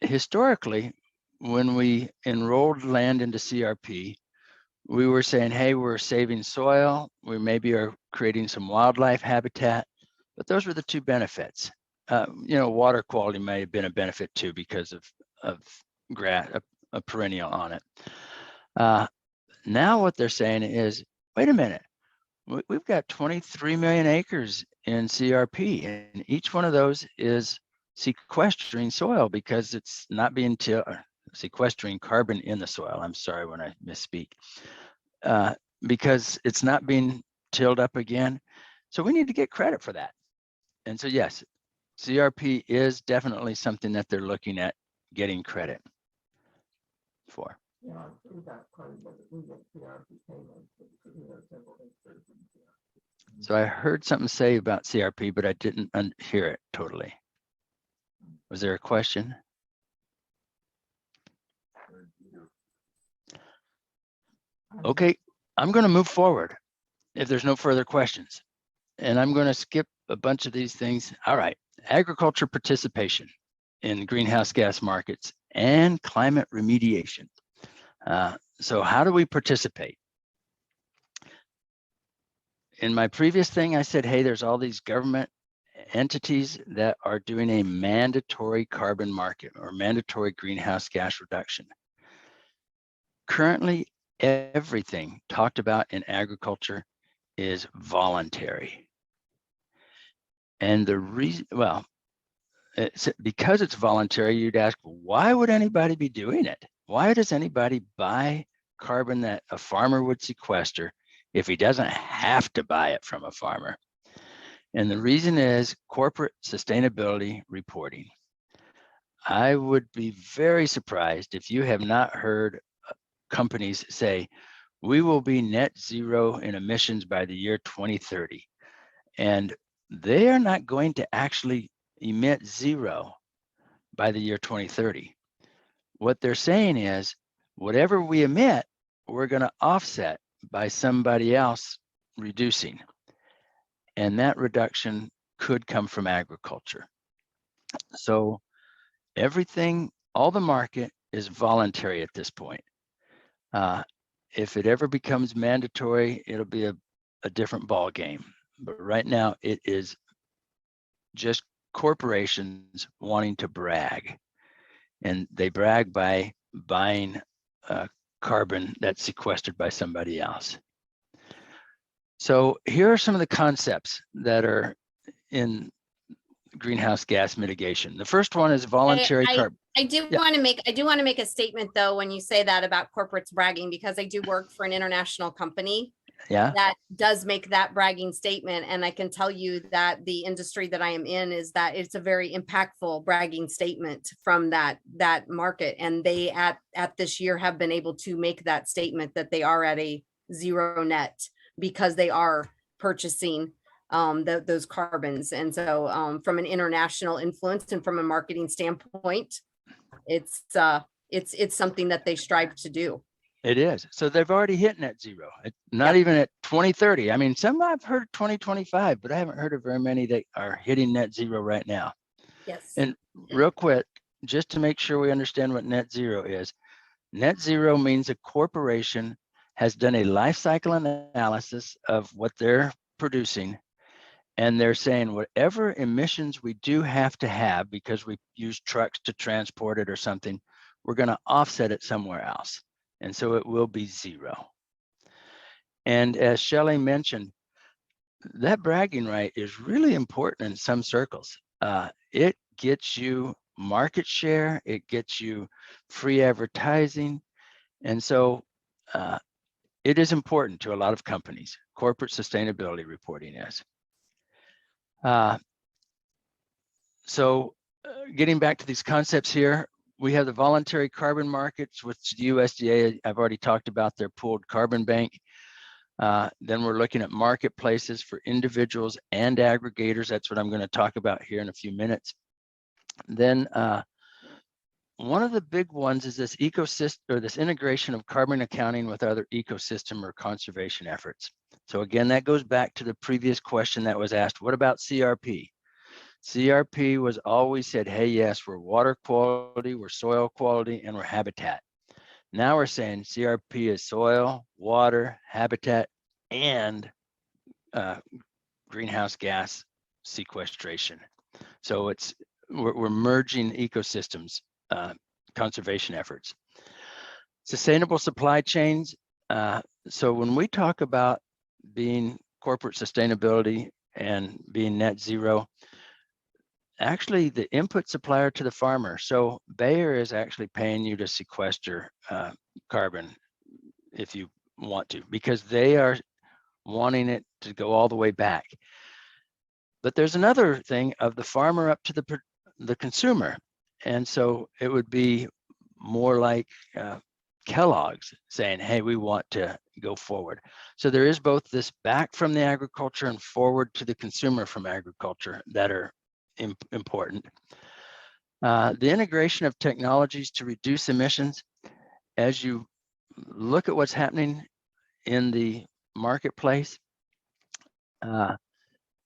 historically, when we enrolled land into CRP, we were saying, hey, we're saving soil, we maybe are creating some wildlife habitat, but those were the two benefits. Water quality may have been a benefit too because of grass, a perennial on it. Now what they're saying is, wait a minute, we've got 23 million acres in CRP, and each one of those is sequestering soil because it's not being sequestering carbon in the soil. I'm sorry when I misspeak. Because it's not being tilled up again. So we need to get credit for that. And so yes, CRP is definitely something that they're looking at getting credit for. So I heard something say about CRP, but I didn't hear it totally. Was there a question? Okay, I'm going to move forward if there's no further questions. And I'm going to skip a bunch of these things. All right, agriculture participation in greenhouse gas markets and climate remediation. So how do we participate? In my previous thing, I said, hey, there's all these government entities that are doing a mandatory carbon market or mandatory greenhouse gas reduction. Currently, everything talked about in agriculture is voluntary. And the reason, well, because it's voluntary, you'd ask, why would anybody be doing it? Why does anybody buy carbon that a farmer would sequester if he doesn't have to buy it from a farmer? And the reason is corporate sustainability reporting. I would be very surprised if you have not heard companies say, we will be net zero in emissions by the year 2030. And they are not going to actually emit zero by the year 2030. What they're saying is, whatever we emit, we're going to offset by somebody else reducing. And that reduction could come from agriculture. So everything, all the market is voluntary at this point. If it ever becomes mandatory, it'll be a different ball game. But right now, it is just corporations wanting to brag. And they brag by buying carbon that's sequestered by somebody else. So here are some of the concepts that are in greenhouse gas mitigation. The first one is voluntary carbon. I do want to make a statement though when you say that about corporates bragging, because I do work for an international company that does make that bragging statement, and I can tell you that the industry that I am in is that it's a very impactful bragging statement from that market, and they at this year have been able to make that statement that they are at a zero net because they are purchasing those carbons. And so from an international influence and from a marketing standpoint, it's something that they strive to do. It is. So they've already hit net zero, not even at 2030. I mean, some I've heard 2025, but I haven't heard of very many that are hitting net zero right now. Yes. And real quick, just to make sure we understand what net zero is, net zero means a corporation has done a life cycle analysis of what they're producing. And they're saying whatever emissions we do have to have because we use trucks to transport it or something, we're going to offset it somewhere else. And so it will be zero. And as Shelley mentioned, that bragging right is really important in some circles. It gets you market share, it gets you free advertising. And so it is important to a lot of companies. Corporate sustainability reporting is. So getting back to these concepts here, we have the voluntary carbon markets, which the USDA, I've already talked about their pooled carbon bank. Then we're looking at marketplaces for individuals and aggregators. That's what I'm going to talk about here in a few minutes. Then one of the big ones is this ecosystem, or this integration of carbon accounting with other ecosystem or conservation efforts. So again, that goes back to the previous question that was asked, what about CRP? CRP was always said, hey, yes, we're water quality, we're soil quality, and we're habitat. Now we're saying CRP is soil, water, habitat, and greenhouse gas sequestration. So we're merging ecosystems, conservation efforts. Sustainable supply chains. So when we talk about being corporate sustainability and being net zero, actually the input supplier to the farmer. So Bayer is actually paying you to sequester carbon if you want to, because they are wanting it to go all the way back. But there's another thing of the farmer up to the consumer. And so it would be more like Kellogg's saying, hey, we want to go forward. So there is both this back from the agriculture and forward to the consumer from agriculture that are important. The integration of technologies to reduce emissions. As you look at what's happening in the marketplace,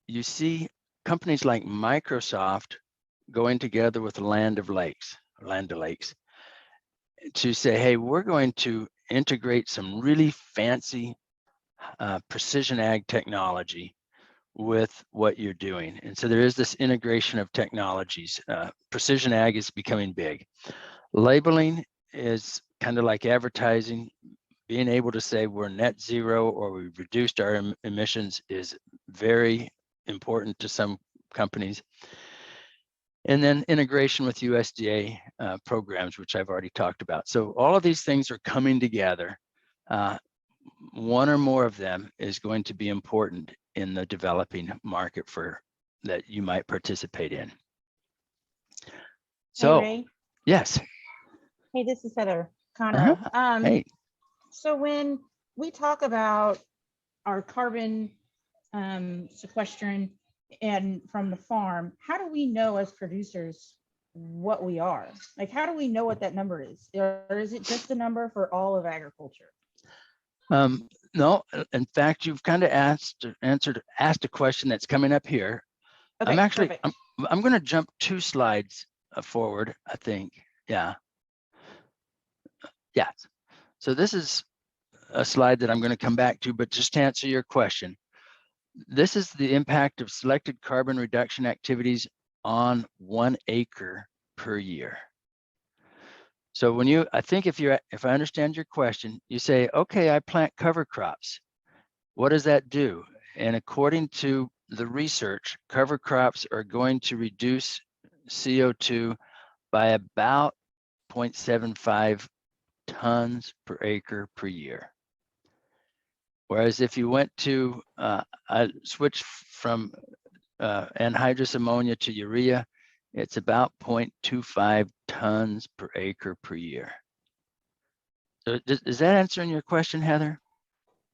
you see companies like Microsoft going together with Land O'Lakes, to say, hey, we're going to integrate some really fancy precision ag technology with what you're doing. And so there is this integration of technologies. Precision ag is becoming big. Labeling is kind of like advertising. Being able to say we're net zero or we've reduced our emissions is very important to some companies. And then integration with USDA programs, which I've already talked about. So all of these things are coming together. One or more of them is going to be important in the developing market that you might participate in. So, hey, Ray. Yes. Hey, this is Heather Conroe. Hey. So when we talk about our carbon sequestering and from the farm, how do we know as producers what we are? Like, how do we know what that number is? Or is it just a number for all of agriculture? No, in fact, you've kind of asked a question that's coming up here. Okay, I'm going to jump 2 slides forward, I think. Yeah. So this is a slide that I'm going to come back to, but just to answer your question, this is the impact of selected carbon reduction activities on 1 acre per year. So when I think if I understand your question, you say, okay, I plant cover crops. What does that do? And according to the research, cover crops are going to reduce CO2 by about 0.75 tons per acre per year. Whereas if you went to I switched from anhydrous ammonia to urea, it's about 0.25 tons per acre per year. So is that answering your question, Heather?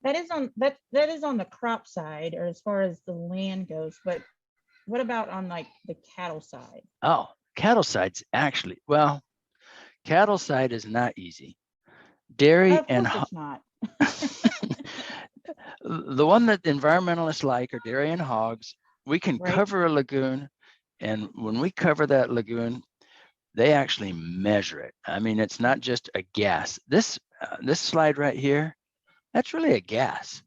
That is on the crop side, or as far as the land goes, but what about on like the cattle side? Oh, cattle side's actually, well, cattle side is not easy. Dairy Of course it's not. The one that environmentalists like are dairy and hogs. We can cover a lagoon, and when we cover that lagoon, they actually measure it. I mean, it's not just a gas. This slide right here, that's really a gas.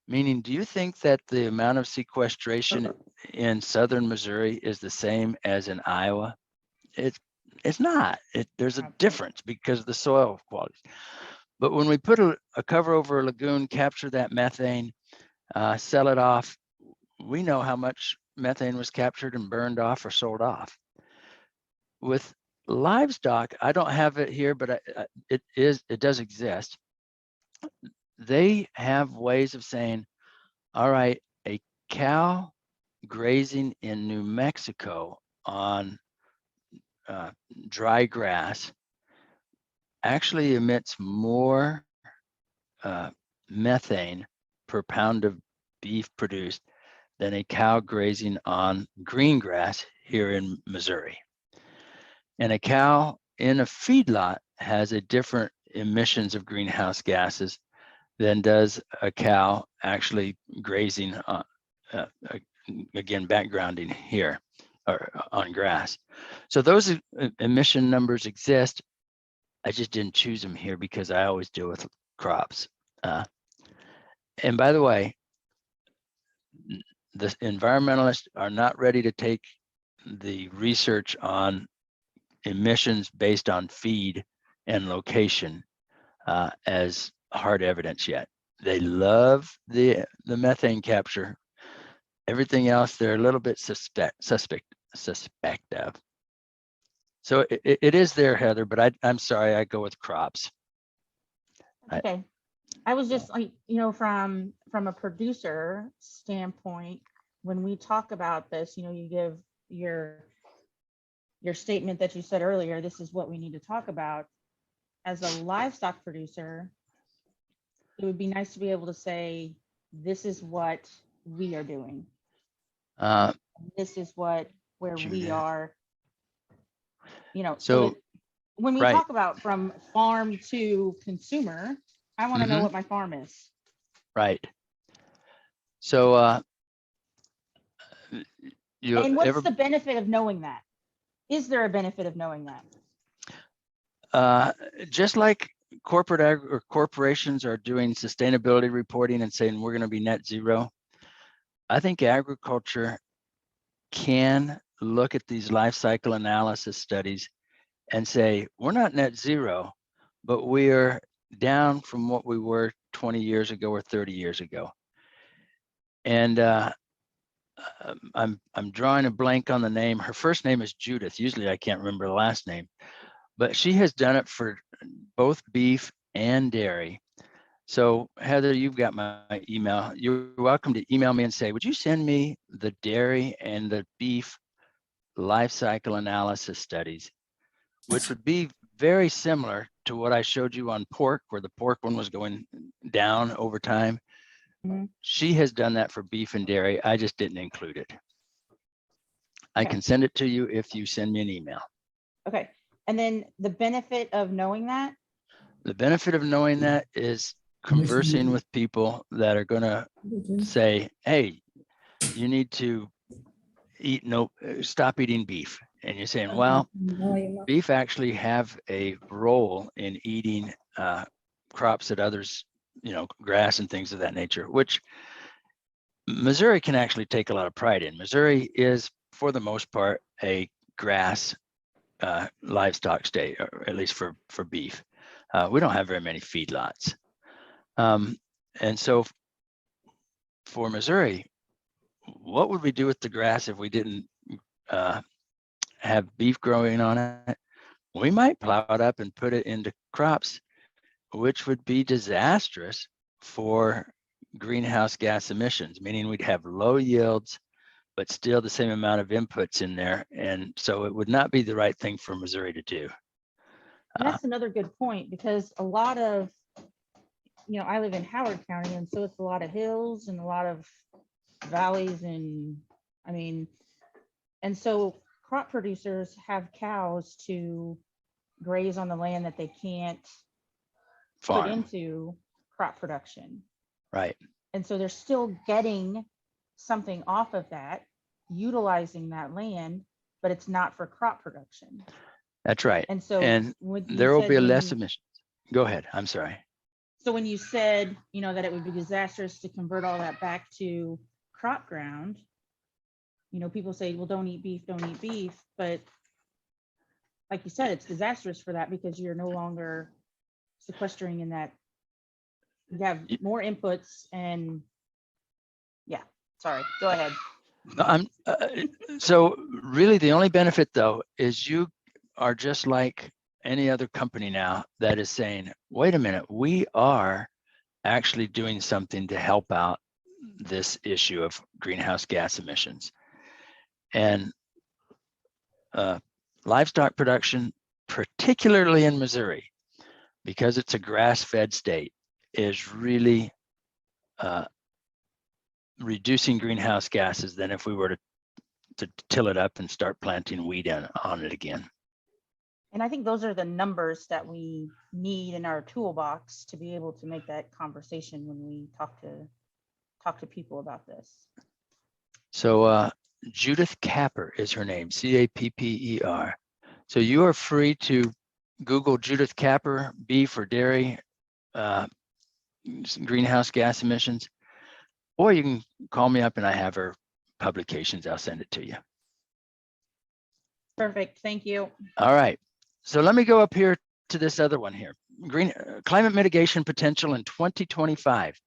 Meaning, do you think that the amount of sequestration in southern Missouri is the same as in Iowa? It's not. There's a difference because of the soil qualities. But when we put a cover over a lagoon, capture that methane, sell it off, we know how much methane was captured and burned off or sold off. With livestock, I don't have it here, but it does exist. They have ways of saying, all right, a cow grazing in New Mexico on dry grass actually emits more methane per pound of beef produced than a cow grazing on green grass here in Missouri. And a cow in a feedlot has a different emissions of greenhouse gases than does a cow actually grazing on, again, backgrounding here or on grass. So those emission numbers exist. I just didn't choose them here because I always deal with crops. And by the way, the environmentalists are not ready to take the research on emissions based on feed and location as hard evidence yet. They love the methane capture. Everything else, they're a little bit suspect of. So it is there, Heather, but I'm sorry, I go with crops. Okay. I was just like, from a producer standpoint, when we talk about this, you give your statement that you said earlier, this is what we need to talk about. As a livestock producer, it would be nice to be able to say, this is what we are doing. This is where we are, So when we right. talk about from farm to consumer, I want to know what my farm is. Right. So and what's the benefit of knowing that? Is there a benefit of knowing that? Just like corporations are doing sustainability reporting and saying we're going to be net zero, I think agriculture can look at these life cycle analysis studies and say, we're not net zero, but we're down from what we were 20 years ago or 30 years ago. And I'm drawing a blank on the name. Her first name is Judith. Usually I can't remember the last name, but she has done it for both beef and dairy. So Heather, you've got my email. You're welcome to email me and say, would you send me the dairy and the beef life cycle analysis studies, which would be very similar to what I showed you on pork, where the pork one was going down over time. Mm-hmm. She has done that for beef and dairy. I just didn't include it. I can send it to you if you send me an email. Okay. And then the benefit of knowing that? The benefit of knowing that is conversing with people that are going to say, hey, you need to stop eating beef. And you're saying, well, beef actually have a role in eating crops that others, grass and things of that nature, which Missouri can actually take a lot of pride in. Missouri is, for the most part, a grass livestock state, or at least for beef. We don't have very many feedlots. And so for Missouri, what would we do with the grass if we didn't have beef growing on it? We might plow it up and put it into crops, which would be disastrous for greenhouse gas emissions, meaning we'd have low yields, but still the same amount of inputs in there. And so it would not be the right thing for Missouri to do. And that's another good point, because a lot of, I live in Howard County, and so it's a lot of hills and a lot of valleys, and so crop producers have cows to graze on the land that they can't farm put into crop production. Right. And so they're still getting something off of that, utilizing that land, but it's not for crop production. That's right. And so there will be less emissions. Go ahead. I'm sorry. So when you said, that it would be disastrous to convert all that back to crop ground, people say, well, don't eat beef. But like you said, it's disastrous for that, because you're no longer sequestering in that. You have more inputs and sorry, go ahead. So really the only benefit though is you are just like any other company now that is saying, wait a minute, we are actually doing something to help out this issue of greenhouse gas emissions. And livestock production, particularly in Missouri, because it's a grass-fed state, is really reducing greenhouse gases than if we were to till it up and start planting wheat on it again. And I think those are the numbers that we need in our toolbox to be able to make that conversation when we talk to people about this. So Judith Capper is her name, C-A-P-P-E-R. So you are free to Google Judith Capper, beef or dairy greenhouse gas emissions, or you can call me up and I have her publications. I'll send it to you. Perfect. Thank you. All right. So let me go up here to this other one here. Climate mitigation potential in 2025.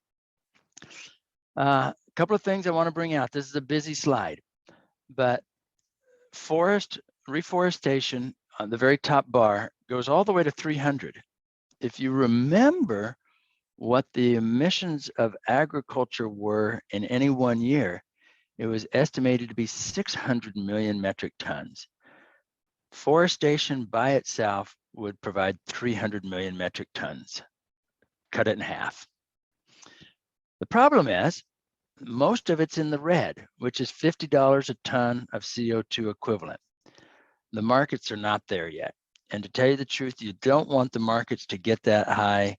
A couple of things I want to bring out. This is a busy slide, but reforestation on the very top bar goes all the way to 300. If you remember what the emissions of agriculture were in any one year, it was estimated to be 600 million metric tons. Forestation by itself would provide 300 million metric tons. Cut it in half. The problem is most of it's in the red, which is $50 a ton of CO2 equivalent. The markets are not there yet. And to tell you the truth, you don't want the markets to get that high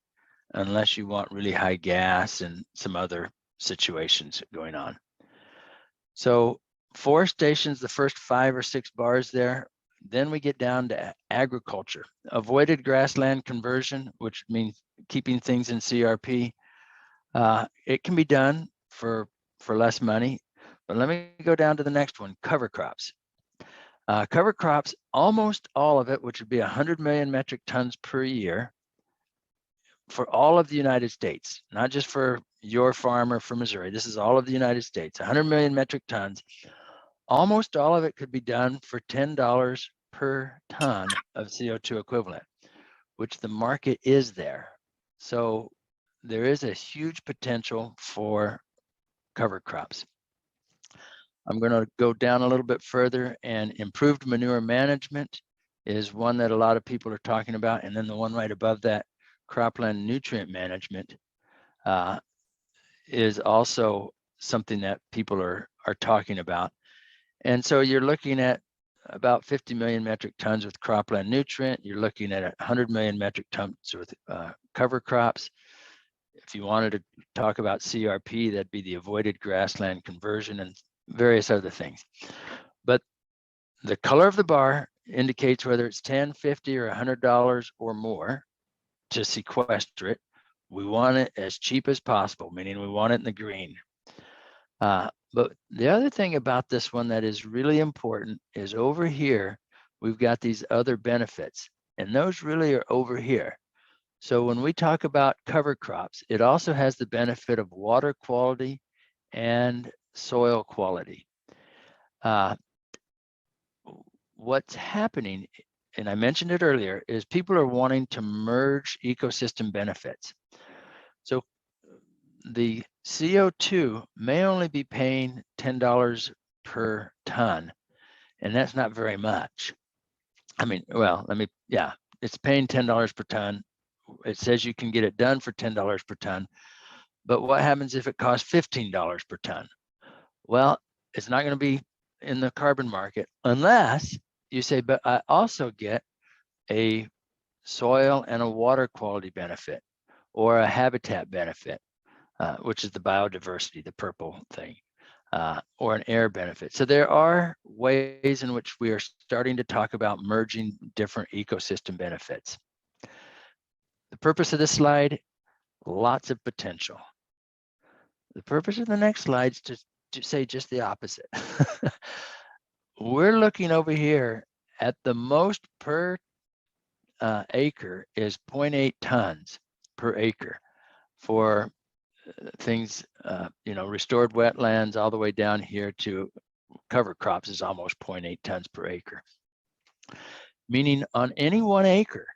unless you want really high gas and some other situations going on. So forestation's the first 5 or 6 bars there. Then we get down to agriculture. Avoided grassland conversion, which means keeping things in CRP. It can be done for less money, but let me go down to the next one, cover crops. Cover crops, almost all of it, which would be 100 million metric tons per year for all of the United States, not just for your farm or for Missouri. This is all of the United States, 100 million metric tons. Almost all of it could be done for $10 per ton of CO2 equivalent, which the market is there. So there is a huge potential for cover crops. I'm going to go down a little bit further, and improved manure management is one that a lot of people are talking about. And then the one right above that, cropland nutrient management, is also something that people are talking about. And so you're looking at about 50 million metric tons with cropland nutrient. You're looking at 100 million metric tons with cover crops. If you wanted to talk about CRP, that'd be the avoided grassland conversion and various other things. But the color of the bar indicates whether it's $10, $50, or $100 or more to sequester it. We want it as cheap as possible, meaning we want it in the green. But the other thing about this one that is really important is over here, we've got these other benefits, and those really are over here. So when we talk about cover crops, it also has the benefit of water quality and soil quality. What's happening, and I mentioned it earlier, is people are wanting to merge ecosystem benefits. So the CO2 may only be paying $10 per ton, and that's not very much. I mean, well, it's paying $10 per ton. It says you can get it done for $10 per ton, but what happens if it costs $15 per ton? Well, it's not going to be in the carbon market unless you say, but I also get a soil and a water quality benefit or a habitat benefit, which is the biodiversity, the purple thing, or an air benefit. So there are ways in which we are starting to talk about merging different ecosystem benefits. The purpose of this slide, lots of potential. The purpose of the next slide is to say just the opposite. We're looking over here at the most per acre is 0.8 tons per acre for things, restored wetlands all the way down here to cover crops is almost 0.8 tons per acre. Meaning on any 1 acre,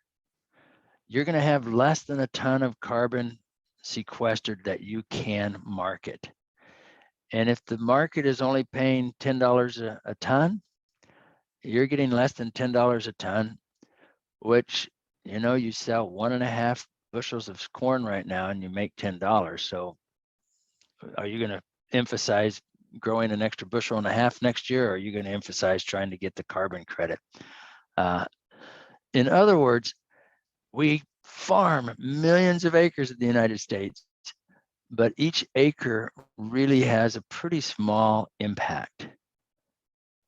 you're going to have less than a ton of carbon sequestered that you can market. And if the market is only paying $10 a ton, you're getting less than $10 a ton, which, you know, you sell 1.5 bushels of corn right now and you make $10. So are you going to emphasize growing an extra 1.5 bushels next year, or are you going to emphasize trying to get the carbon credit? In other words, we farm millions of acres in the United States, but each acre really has a pretty small impact.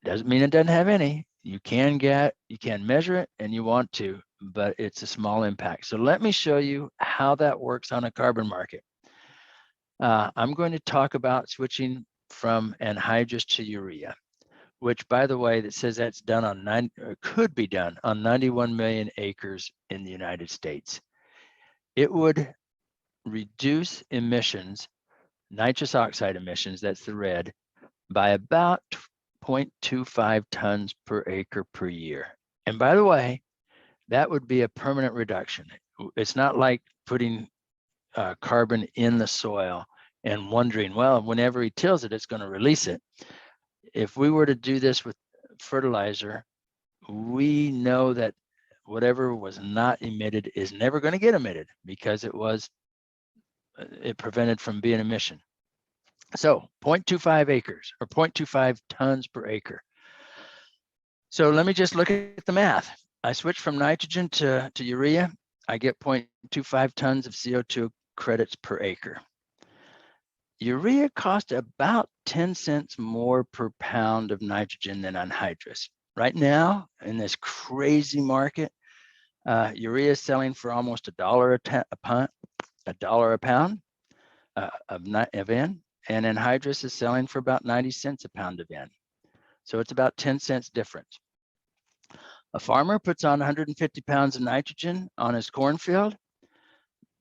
Doesn't mean it doesn't have any. You can measure it and you want to, but it's a small impact. So let me show you how that works on a carbon market. I'm going to talk about switching from anhydrous to urea, which, by the way, that says that's done on could be done on 91 million acres in the United States. It would reduce emissions, nitrous oxide emissions, that's the red, by about 0.25 tons per acre per year. And by the way, that would be a permanent reduction. It's not like putting carbon in the soil and wondering, well, whenever he tills it, it's going to release it. If we were to do this with fertilizer, we know that whatever was not emitted is never going to get emitted because it prevented from being emission. So 0.25 acres or 0.25 tons per acre. So let me just look at the math. I switch from nitrogen to urea. I get 0.25 tons of CO2 credits per acre. Urea costs about 10 cents more per pound of nitrogen than anhydrous. Right now, in this crazy market, urea is selling for almost $1 a pound of N, and anhydrous is selling for about 90 cents a pound of N. So it's about 10 cents difference. A farmer puts on 150 pounds of nitrogen on his cornfield.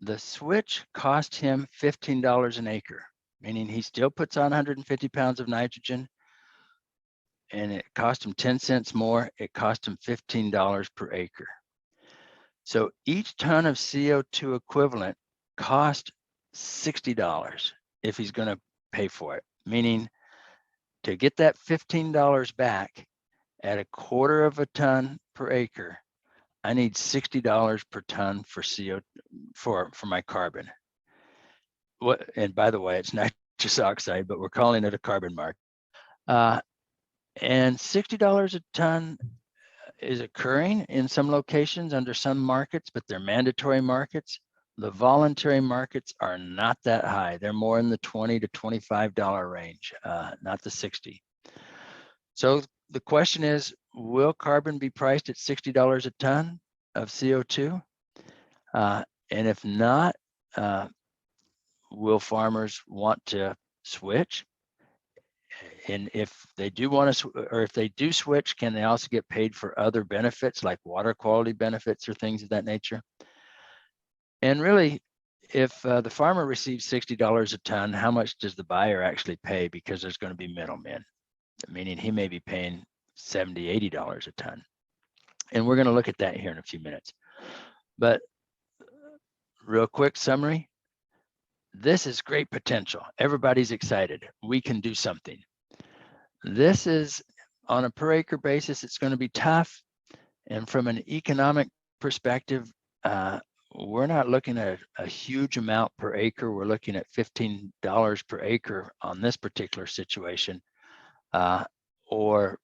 The switch cost him $15 an acre, meaning he still puts on 150 pounds of nitrogen, and it cost him 10 cents more. It cost him $15 per acre. So each ton of CO2 equivalent cost $60 if he's going to pay for it, meaning to get that $15 back at 1/4 of a ton per acre, I need $60 per ton for CO for my carbon. And by the way, it's nitrous oxide, but we're calling it a carbon mark. And $60 a ton is occurring in some locations under some markets, but they're mandatory markets. The voluntary markets are not that high. They're more in the $20 to $25 range, not the 60. So the question is, will carbon be priced at $60 a ton of CO2? And if not, will farmers want to switch? And if they do want to, or if they do switch, can they also get paid for other benefits like water quality benefits or things of that nature? And really, if the farmer receives $60 a ton, how much does the buyer actually pay? Because there's going to be middlemen, meaning he may be paying $70, $80 a ton. And we're going to look at that here in a few minutes. But real quick summary, this is great potential. Everybody's excited. We can do something. This is on a per acre basis, it's going to be tough. And from an economic perspective, we're not looking at a huge amount per acre. We're looking at $15 per acre on this particular situation, or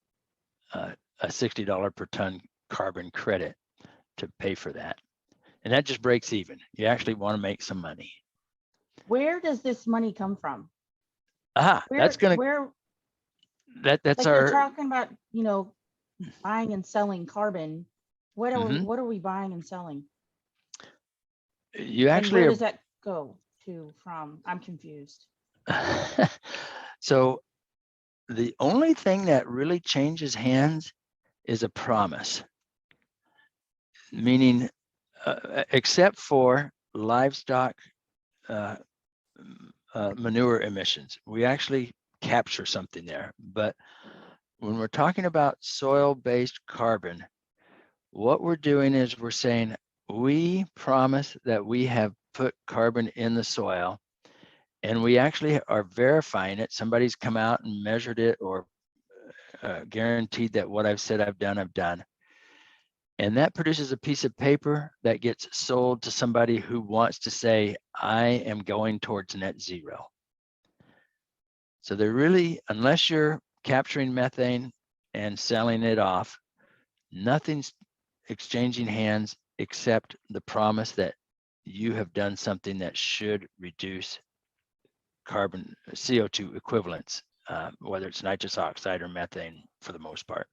a $60 per ton carbon credit to pay for that. And that just breaks even. You actually want to make some money. Where does this money come from? That's going to, that's like our, you're talking about, buying and selling carbon. What are we buying and selling? You actually, and where does that go to from? I'm confused. So the only thing that really changes hands is a promise, meaning except for livestock manure emissions, we actually capture something there. But when we're talking about soil-based carbon, what we're doing is we're saying we promise that we have put carbon in the soil, and we actually are verifying it. Somebody's come out and measured it or guaranteed that what I've said I've done. And that produces a piece of paper that gets sold to somebody who wants to say, I am going towards net zero. So they're really, unless you're capturing methane and selling it off, nothing's exchanging hands except the promise that you have done something that should reduce carbon CO2 equivalents, whether it's nitrous oxide or methane for the most part.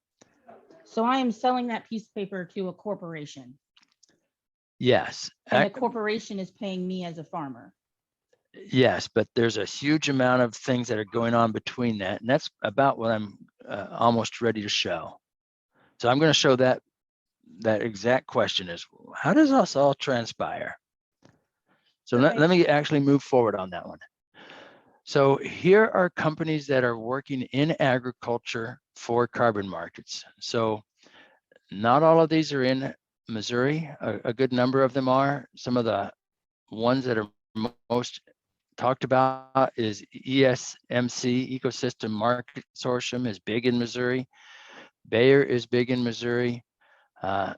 So I am selling that piece of paper to a corporation, Yes. and the corporation is paying me as a farmer. Yes, but there's a huge amount of things that are going on between that. And that's about what I'm almost ready to show. So I'm going to show that exact question is, how does this all transpire? So Okay. let me actually move forward on that one. So here are companies that are working in agriculture for carbon markets. So not all of these are in Missouri. A good number of them are. Some of the ones that are most talked about is ESMC, Ecosystem Market Consortium, is big in Missouri. Bayer is big in Missouri. The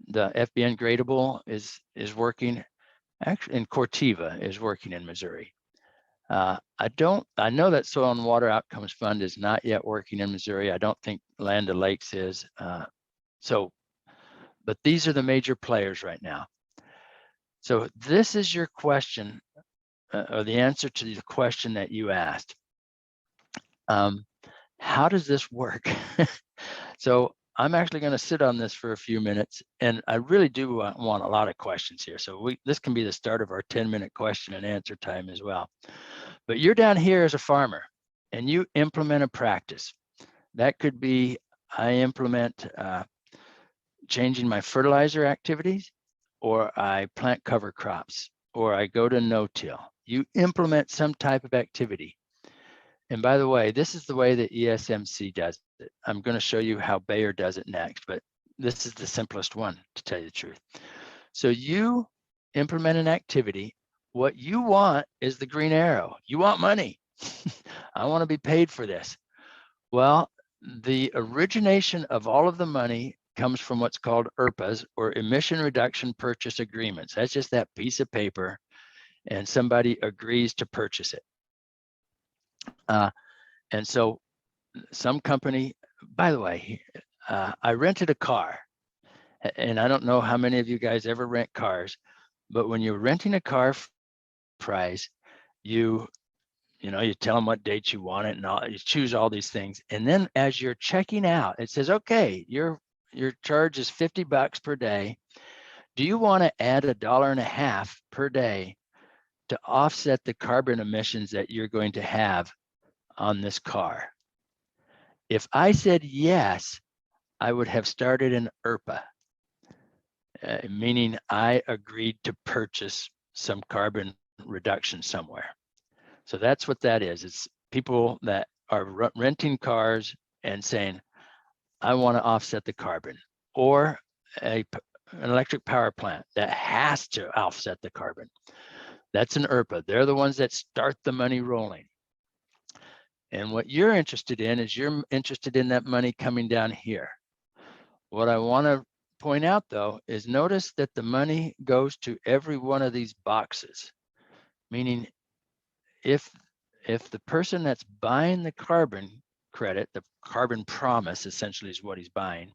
FBN Gradable is working. Actually, and Corteva is working in Missouri. I know that Soil and Water Outcomes Fund is not yet working in Missouri. I don't think Land O'Lakes is. But these are the major players right now. So this is your question, or the answer to the question that you asked. How does this work? So I'm actually going to sit on this for a few minutes, and I really do want a lot of questions here. So this can be the start of our 10-minute question and answer time as well. But you're down here as a farmer, and you implement a practice. That could be, I implement changing my fertilizer activities, or I plant cover crops, or I go to no-till. You implement some type of activity. And by the way, this is the way that ESMC does it. I'm going to show you how Bayer does it next, but this is the simplest one, to tell you the truth. So you implement an activity. What you want is the green arrow. You want money. I want to be paid for this. Well, the origination of all of the money comes from what's called ERPAs, or Emission Reduction Purchase Agreements. That's just that piece of paper, and somebody agrees to purchase it. And so some company, by the way, I rented a car, and I don't know how many of you guys ever rent cars, but when you're renting a car price, you tell them what date you want it, and you choose all these things. And then as you're checking out, it says, okay, your charge is $50 per day. Do you want to add $1.50 per day to offset the carbon emissions that you're going to have on this car? If I said yes, I would have started an ERPA, meaning I agreed to purchase some carbon reduction somewhere. So that's what that is. It's people that are renting cars and saying, I want to offset the carbon, or an electric power plant that has to offset the carbon. That's an ERPA. They're the ones that start the money rolling. And what you're interested in is you're interested in that money coming down here. What I want to point out, though, is notice that the money goes to every one of these boxes, meaning if the person that's buying the carbon credit, the carbon promise essentially is what he's buying,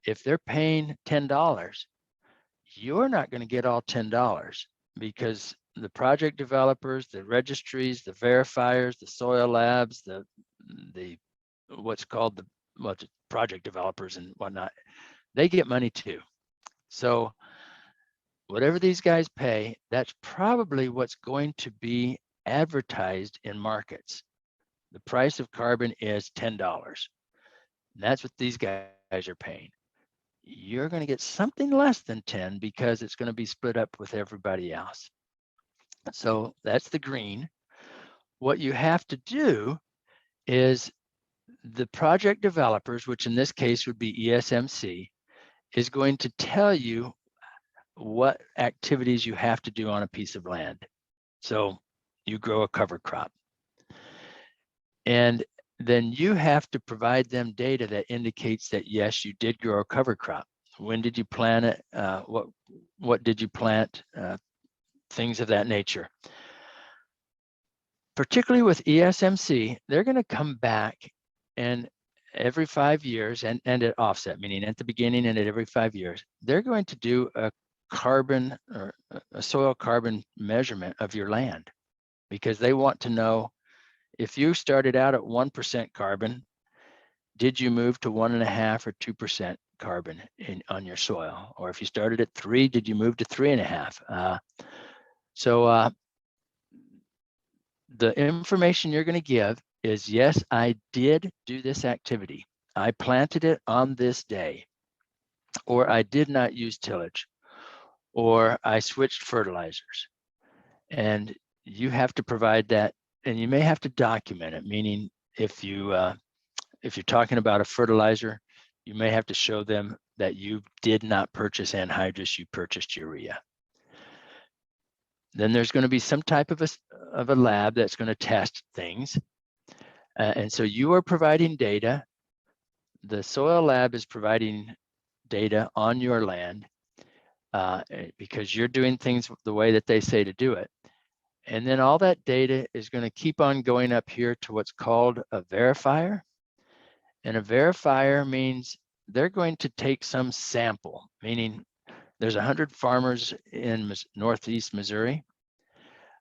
if they're paying $10, you're not going to get all $10, because the project developers, the registries, the verifiers, the soil labs, the what's called the project developers and whatnot, they get money too. So whatever these guys pay, that's probably what's going to be advertised in markets. The price of carbon is $10. And that's what these guys are paying. You're going to get something less than 10 because it's going to be split up with everybody else. So that's the green. What you have to do is the project developers, which in this case would be ESMC, is going to tell you what activities you have to do on a piece of land. So you grow a cover crop. And then you have to provide them data that indicates that, yes, you did grow a cover crop. When did you plant it? What did you plant? Things of that nature. Particularly with ESMC, they're going to come back and every 5 years and at offset, meaning at the beginning and at every 5 years, they're going to do a carbon or a soil carbon measurement of your land, because they want to know if you started out at 1% carbon, did you move to 1.5 or 2% carbon on your soil? Or if you started at 3, did you move to 3.5? The information you're going to give is, yes, I did do this activity. I planted it on this day, or I did not use tillage, or I switched fertilizers. And you have to provide that, and you may have to document it, meaning if you're talking about a fertilizer, you may have to show them that you did not purchase anhydrous, you purchased urea. Then there's going to be some type of a lab that's going to test things. And so you are providing data. The soil lab is providing data on your land because you're doing things the way that they say to do it. And then all that data is going to keep on going up here to what's called a verifier. And a verifier means they're going to take some sample, meaning there's 100 farmers in Northeast Missouri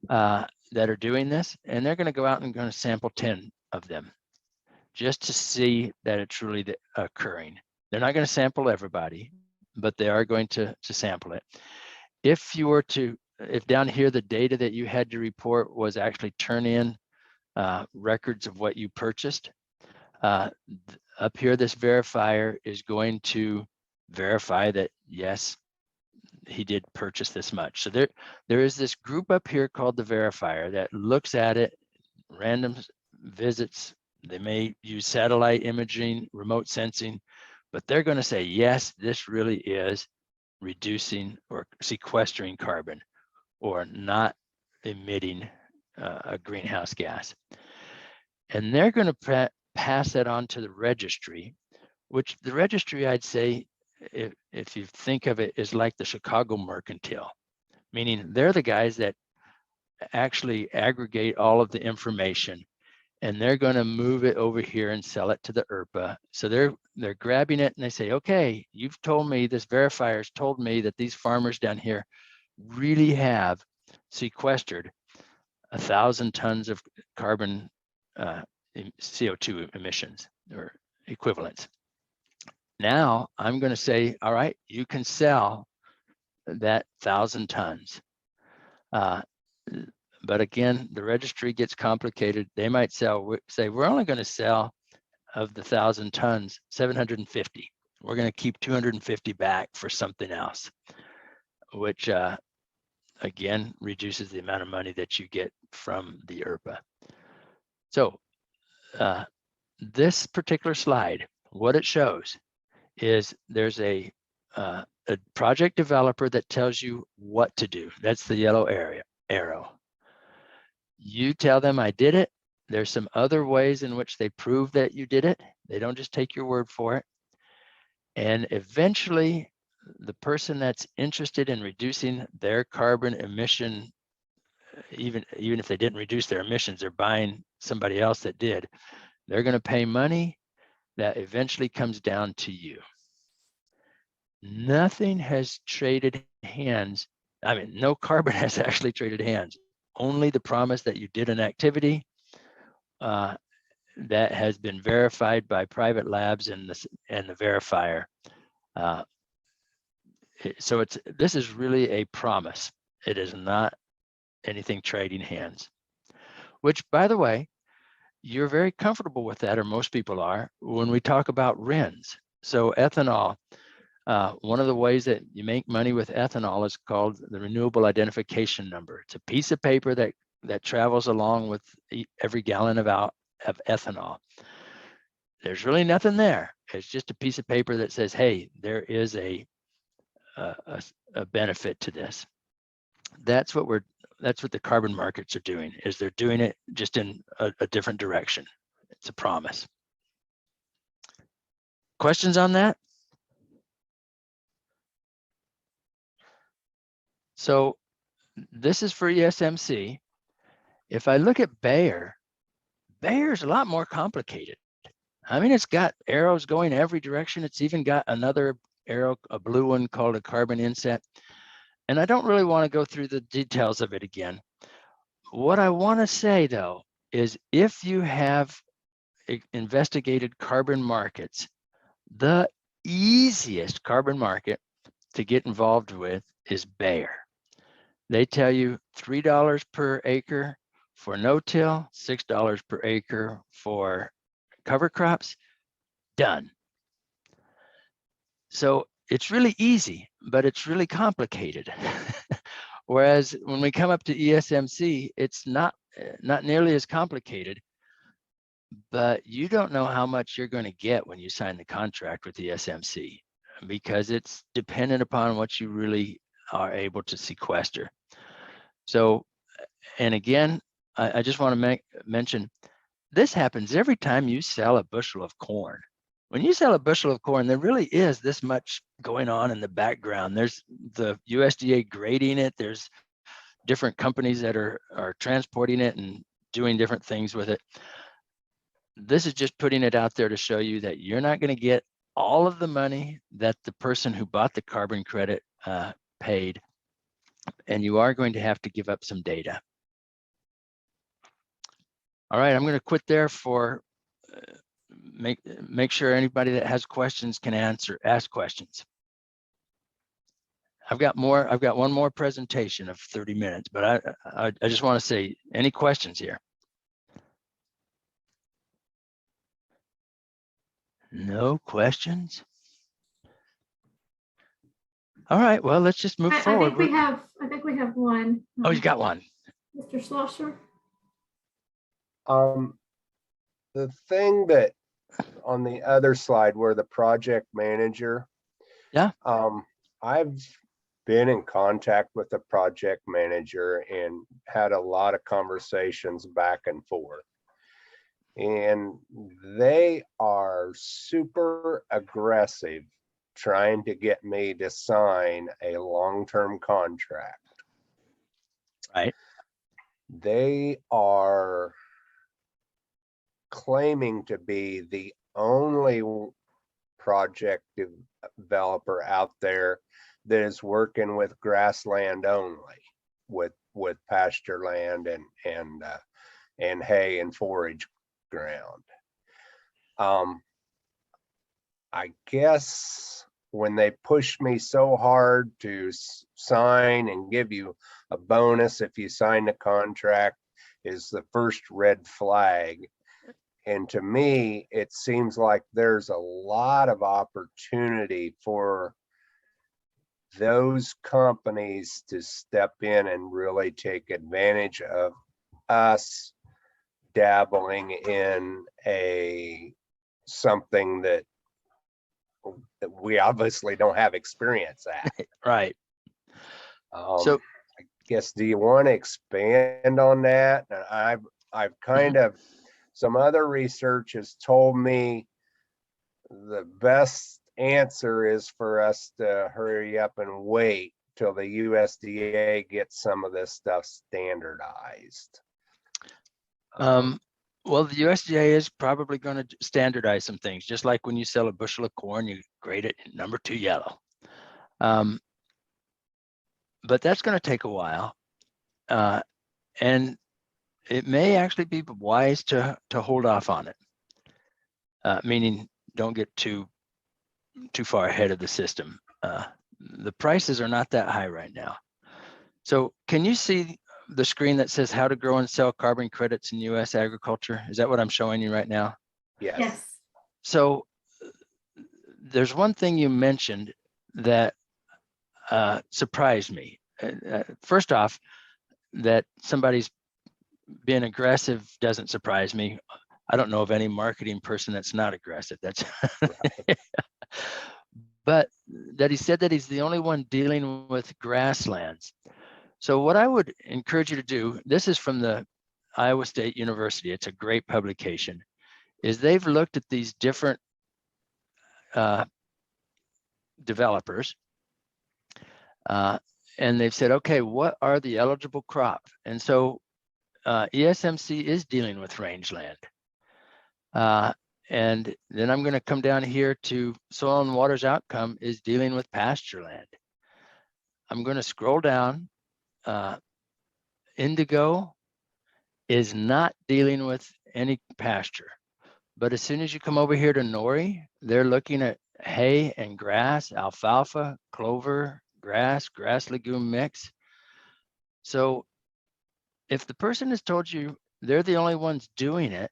that are doing this, and they're going to go out and going to sample 10 of them just to see that it's really occurring. They're not going to sample everybody, but they are going to sample it. If down here the data that you had to report was actually turn in records of what you purchased, up here this verifier is going to verify that, yes, he did purchase this much. So there is this group up here called the verifier that looks at it, random visits. They may use satellite imaging, remote sensing, but they're going to say, yes, this really is reducing or sequestering carbon or not emitting a greenhouse gas. And they're going to pass that on to the registry, which the registry, I'd say, if you think of it, is like the Chicago Mercantile, meaning they're the guys that actually aggregate all of the information, and they're going to move it over here and sell it to the IRPA. So they're grabbing it and they say, okay, you've told me, this verifier's told me that these farmers down here really have sequestered 1,000 tons of carbon CO2 emissions or equivalents. Now I'm going to say, all right, you can sell that 1,000 tons. But again, the registry gets complicated. They might say, we're only going to sell of the 1,000 tons, 750. We're going to keep 250 back for something else, which again, reduces the amount of money that you get from the IRPA. So this particular slide, what it shows is there's a project developer that tells you what to do. That's the yellow arrow. You tell them I did it. There's some other ways in which they prove that you did it. They don't just take your word for it. And eventually, the person that's interested in reducing their carbon emission, even if they didn't reduce their emissions, they're buying somebody else that did, they're going to pay money that eventually comes down to you. Nothing has traded hands. I mean, no carbon has actually traded hands. Only the promise that you did an activity that has been verified by private labs and the verifier. So this is really a promise. It is not anything trading hands, which, by the way, you're very comfortable with that, or most people are, when we talk about RINs. So ethanol, one of the ways that you make money with ethanol is called the Renewable Identification Number. It's a piece of paper that travels along with every gallon of ethanol. There's really nothing there. It's just a piece of paper that says, hey, there is a benefit to this. That's what the carbon markets are doing, is they're doing it just in a different direction. It's a promise. Questions on that? So this is for ESMC. If I look at Bayer, Bayer's a lot more complicated. I mean, it's got arrows going every direction. It's even got another arrow, a blue one called a carbon inset. And I don't really want to go through the details of it again. What I want to say, though, is if you have investigated carbon markets, the easiest carbon market to get involved with is Bayer. They tell you $3 per acre for no-till, $6 per acre for cover crops, done. So it's really easy, but it's really complicated. Whereas when we come up to ESMC, it's not nearly as complicated, but you don't know how much you're going to get when you sign the contract with ESMC, because it's dependent upon what you really are able to sequester. So, and again, I just want to mention, this happens every time you sell a bushel of corn. When you sell a bushel of corn, there really is this much going on in the background. There's the USDA grading it. There's different companies that are transporting it and doing different things with it. This is just putting it out there to show you that you're not going to get all of the money that the person who bought the carbon credit paid, and you are going to have to give up some data. All right, I'm going to quit there for make sure anybody that has questions can ask questions. I've got one more presentation of 30 minutes, but I just want to say, any questions here? No questions? All right, well, let's just move forward. I think we have one. Oh, you got one. Mr. Schlosser. The thing that on the other slide where the project manager, Yeah. I've been in contact with the project manager and had a lot of conversations back and forth. And they are super aggressive trying to get me to sign a long-term contract. Right. They are claiming to be the only project developer out there that is working with grassland only, with pasture land and hay and forage ground. I guess when they push me so hard to sign and give you a bonus if you sign the contract is the first red flag. And to me, it seems like there's a lot of opportunity for those companies to step in and really take advantage of us dabbling in something that we obviously don't have experience at. Right. So I guess, do you want to expand on that? I've kind of, some other research has told me the best answer is for us to hurry up and wait till the USDA gets some of this stuff standardized. Well, the USDA is probably going to standardize some things, just like when you sell a bushel of corn, you grade it number 2 yellow. But that's going to take a while. And it may actually be wise to hold off on it, meaning don't get too far ahead of the system. The prices are not that high right now. So can you see the screen that says how to grow and sell carbon credits in U.S. agriculture? Is that what I'm showing you right now? Yes. So there's one thing you mentioned that surprised me. First off, that somebody's being aggressive doesn't surprise me. I don't know of any marketing person that's not aggressive. That's right. But that he said that he's the only one dealing with grasslands. So what I would encourage you to do, this is from the Iowa State University. It's a great publication, is they've looked at these different developers, and they've said, okay, what are the eligible crops? And so ESMC is dealing with rangeland. And then I'm going to come down here to soil and water's outcome is dealing with pasture land. I'm going to scroll down. Indigo is not dealing with any pasture. But as soon as you come over here to nori, they're looking at hay and grass, alfalfa, clover, grass legume mix. So if the person has told you they're the only ones doing it,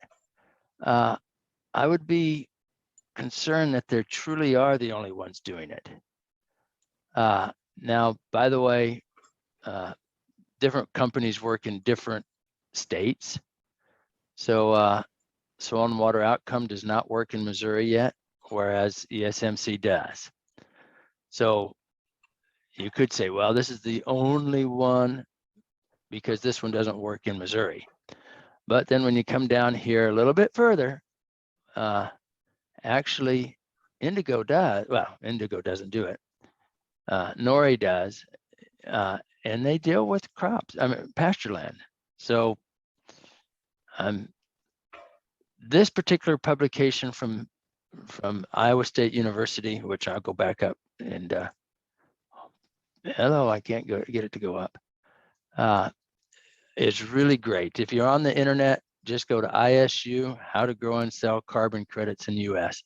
I would be concerned that they truly are the only ones doing it. Now, by the way, different companies work in different states. So soil and water outcome does not work in Missouri yet, whereas ESMC does. So you could say, well, this is the only one because this one doesn't work in Missouri. But then when you come down here a little bit further, actually indigo does, well, indigo doesn't do it. Nori does, and they deal with crops, I mean, pasture land. So this particular publication from Iowa State University, which I'll go back up and hello, I can't get it to go up. It's really great. If you're on the internet, just go to ISU, how to grow and sell carbon credits in the US.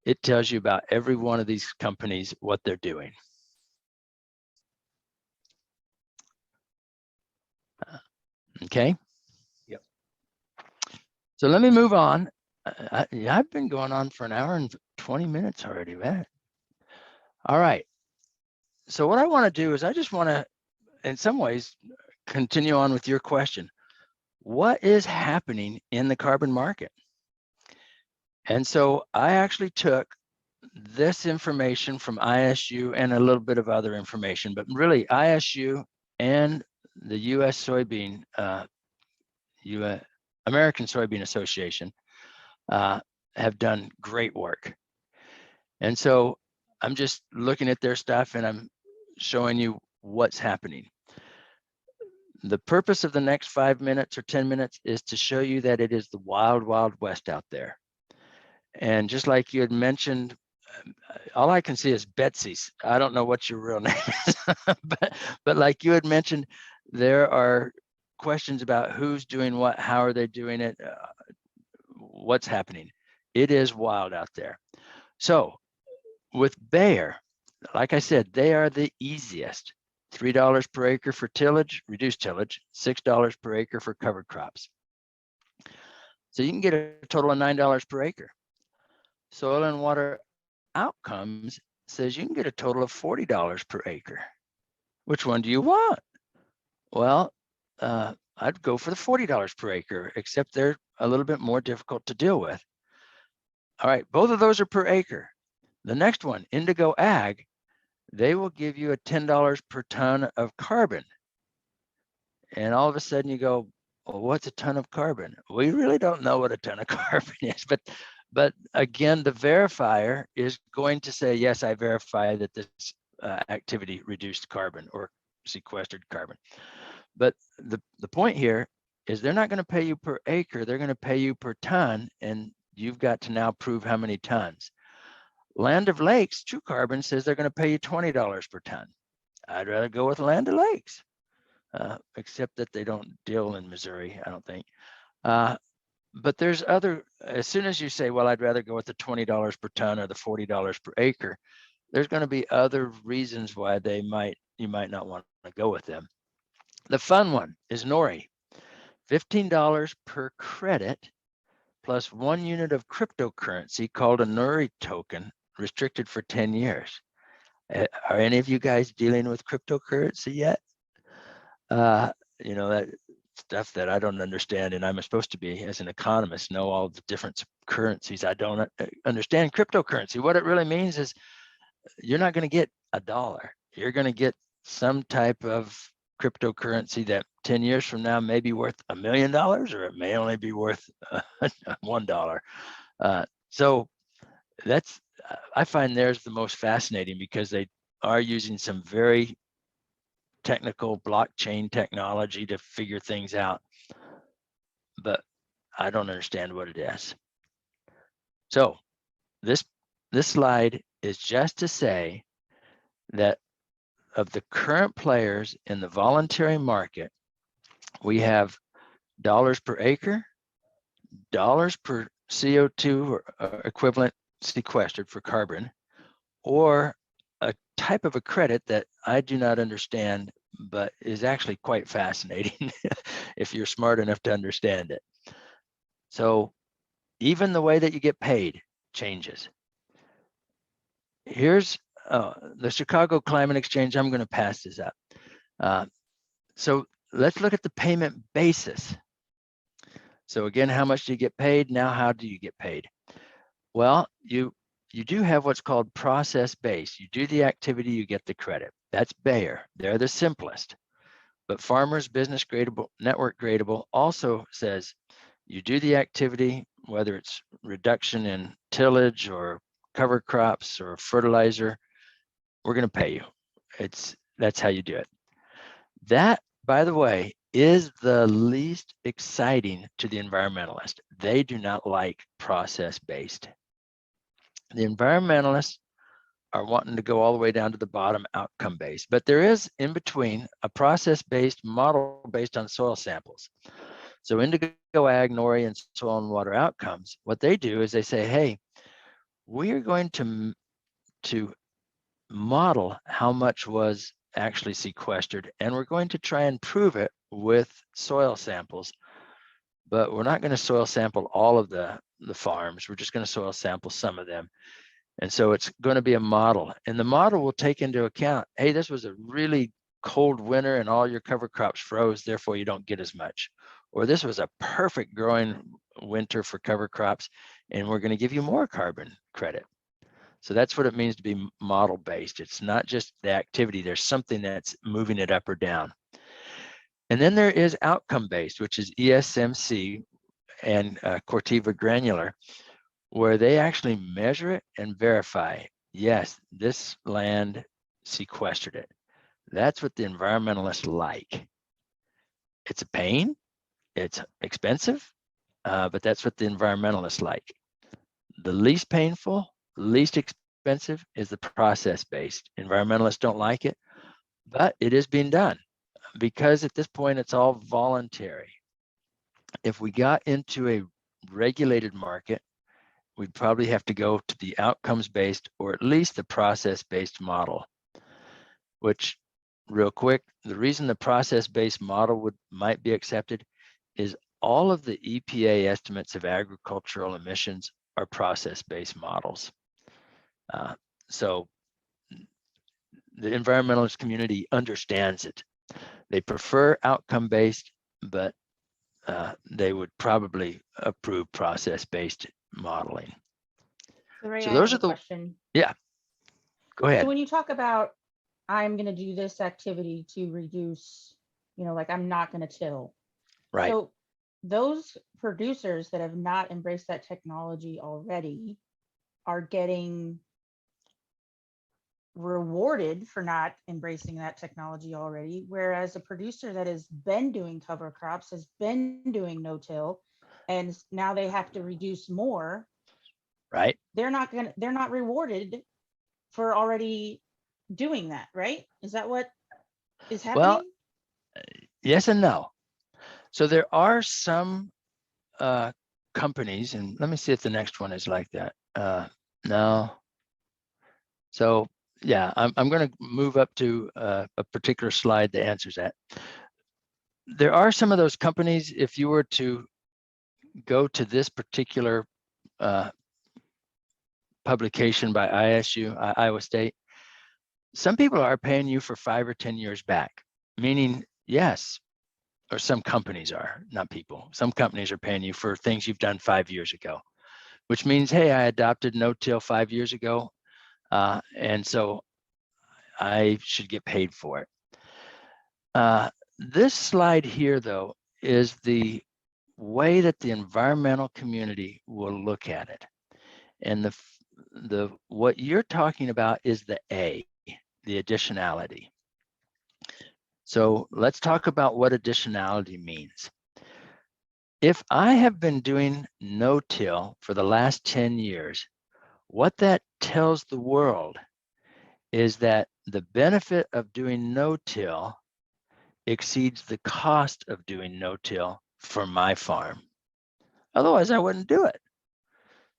It tells you about every one of these companies, what they're doing. Okay. Yep. So let me move on. I've been going on for an hour and 20 minutes already, man. All right. So what I want to do is I just want to, in some ways, continue on with your question. What is happening in the carbon market? And so I actually took this information from ISU and a little bit of other information, but really ISU and the US Soybean, American Soybean Association have done great work. And so I'm just looking at their stuff and I'm showing you what's happening. The purpose of the next 5 minutes or 10 minutes is to show you that it is the wild, wild west out there. And just like you had mentioned, all I can see is Betsy's. I don't know what your real name is, but like you had mentioned, there are questions about who's doing what, how are they doing it, what's happening. It is wild out there. So with Bayer, like I said, they are the easiest. $3 per acre for tillage, reduced tillage, $6 per acre for covered crops. So you can get a total of $9 per acre. Soil and water outcomes says you can get a total of $40 per acre. Which one do you want? Well, I'd go for the $40 per acre, except they're a little bit more difficult to deal with. All right, both of those are per acre. The next one, Indigo Ag, they will give you a $10 per ton of carbon. And all of a sudden you go, well, what's a ton of carbon? We really don't know what a ton of carbon is, but again, the verifier is going to say, yes, I verify that this activity reduced carbon or sequestered carbon. But the point here is they're not going to pay you per acre, they're going to pay you per ton, and you've got to now prove how many tons. Land of Lakes, True Carbon says they're going to pay you $20 per ton. I'd rather go with Land of Lakes, except that they don't deal in Missouri, I don't think. But there's other, as soon as you say, well, I'd rather go with the $20 per ton or the $40 per acre, there's going to be other reasons why you might not want to go with them. The fun one is Nori, $15 per credit plus 1 unit of cryptocurrency called a Nori token, restricted for 10 years. Are any of you guys dealing with cryptocurrency yet? You know, that stuff that I don't understand, and I'm supposed to be, as an economist, know all the different currencies. I don't understand cryptocurrency. What it really means is you're not going to get $1. You're going to get some type of cryptocurrency that 10 years from now may be worth $1 million, or it may only be worth $1. So that's, I find theirs the most fascinating because they are using some very technical blockchain technology to figure things out, but I don't understand what it is. So this slide is just to say that of the current players in the voluntary market, we have dollars per acre, dollars per CO2 or equivalent sequestered for carbon, or a type of a credit that I do not understand, but is actually quite fascinating if you're smart enough to understand it. So even the way that you get paid changes. Here's the Chicago Climate Exchange. I'm going to pass this up. So let's look at the payment basis. So again, how much do you get paid? Now, how do you get paid? Well, you do have what's called process-based. You do the activity, you get the credit. That's Bayer. They're the simplest. But Farmers Business Gradable, Network Gradable also says you do the activity, whether it's reduction in tillage or cover crops or fertilizer, we're going to pay you. That's how you do it. That, by the way, is the least exciting to the environmentalist. They do not like process-based. The environmentalists are wanting to go all the way down to the bottom, outcome-based. But there is in between a process-based model based on soil samples. So Indigo Ag, Nori, and Soil and Water Outcomes, what they do is they say, hey, we are going to model how much was actually sequestered, and we're going to try and prove it with soil samples, but we're not going to soil sample all of the farms. We're just going to soil sample some of them. And so it's going to be a model, and the model will take into account, hey, this was a really cold winter and all your cover crops froze, therefore you don't get as much. Or this was a perfect growing winter for cover crops, and we're going to give you more carbon credit. So that's what it means to be model based. It's not just the activity, there's something that's moving it up or down. And then there is outcome based, which is ESMC and Corteva Granular, where they actually measure it and verify, yes, this land sequestered it. That's what the environmentalists like. It's a pain, it's expensive, but that's what the environmentalists like. The least painful, least expensive is the process-based. Environmentalists don't like it, but it is being done because at this point it's all voluntary. If we got into a regulated market, we'd probably have to go to the outcomes-based or at least the process-based model, which real quick, the reason the process-based model might be accepted is all of the EPA estimates of agricultural emissions are process-based models. So the environmentalist community understands it. They prefer outcome-based, but they would probably approve process-based modeling. Ray, So I those have are a the, question. yeah, go ahead. So when you talk about, I'm going to do this activity to reduce, like I'm not going to till. Right. So those producers that have not embraced that technology already are getting rewarded for not embracing that technology already, whereas a producer that has been doing cover crops, has been doing no-till, and now they have to reduce more. Right. They're not rewarded for already doing that, right? Is that what is happening? Well, yes and no. So there are some companies, and let me see if the next one is like that. No. So yeah, I'm going to move up to a particular slide that answers that. There are some of those companies, if you were to go to this particular publication by ISU, Iowa State, some people are paying you for 5 or 10 years back, meaning yes, or some companies are, not people. Some companies are paying you for things you've done 5 years ago, which means, hey, I adopted no-till 5 years ago, and so I should get paid for it. This slide here, though, is the way that the environmental community will look at it. And the what you're talking about is the A, the additionality. So let's talk about what additionality means. If I have been doing no-till for the last 10 years, what that tells the world is that the benefit of doing no-till exceeds the cost of doing no-till for my farm. Otherwise, I wouldn't do it.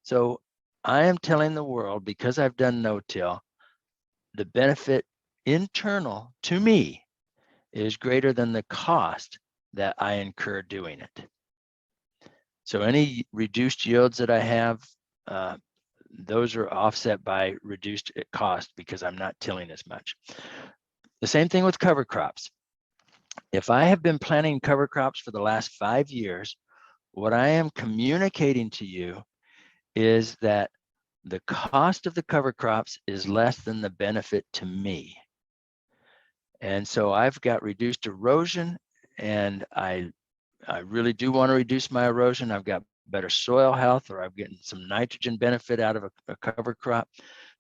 So I am telling the world, because I've done no-till, the benefit internal to me is greater than the cost that I incur doing it. So any reduced yields that I have, those are offset by reduced cost because I'm not tilling as much. The same thing with cover crops. If I have been planting cover crops for the last 5 years, what I am communicating to you is that the cost of the cover crops is less than the benefit to me. And so I've got reduced erosion, and I really do want to reduce my erosion. I've got better soil health, or I'm getting some nitrogen benefit out of a cover crop.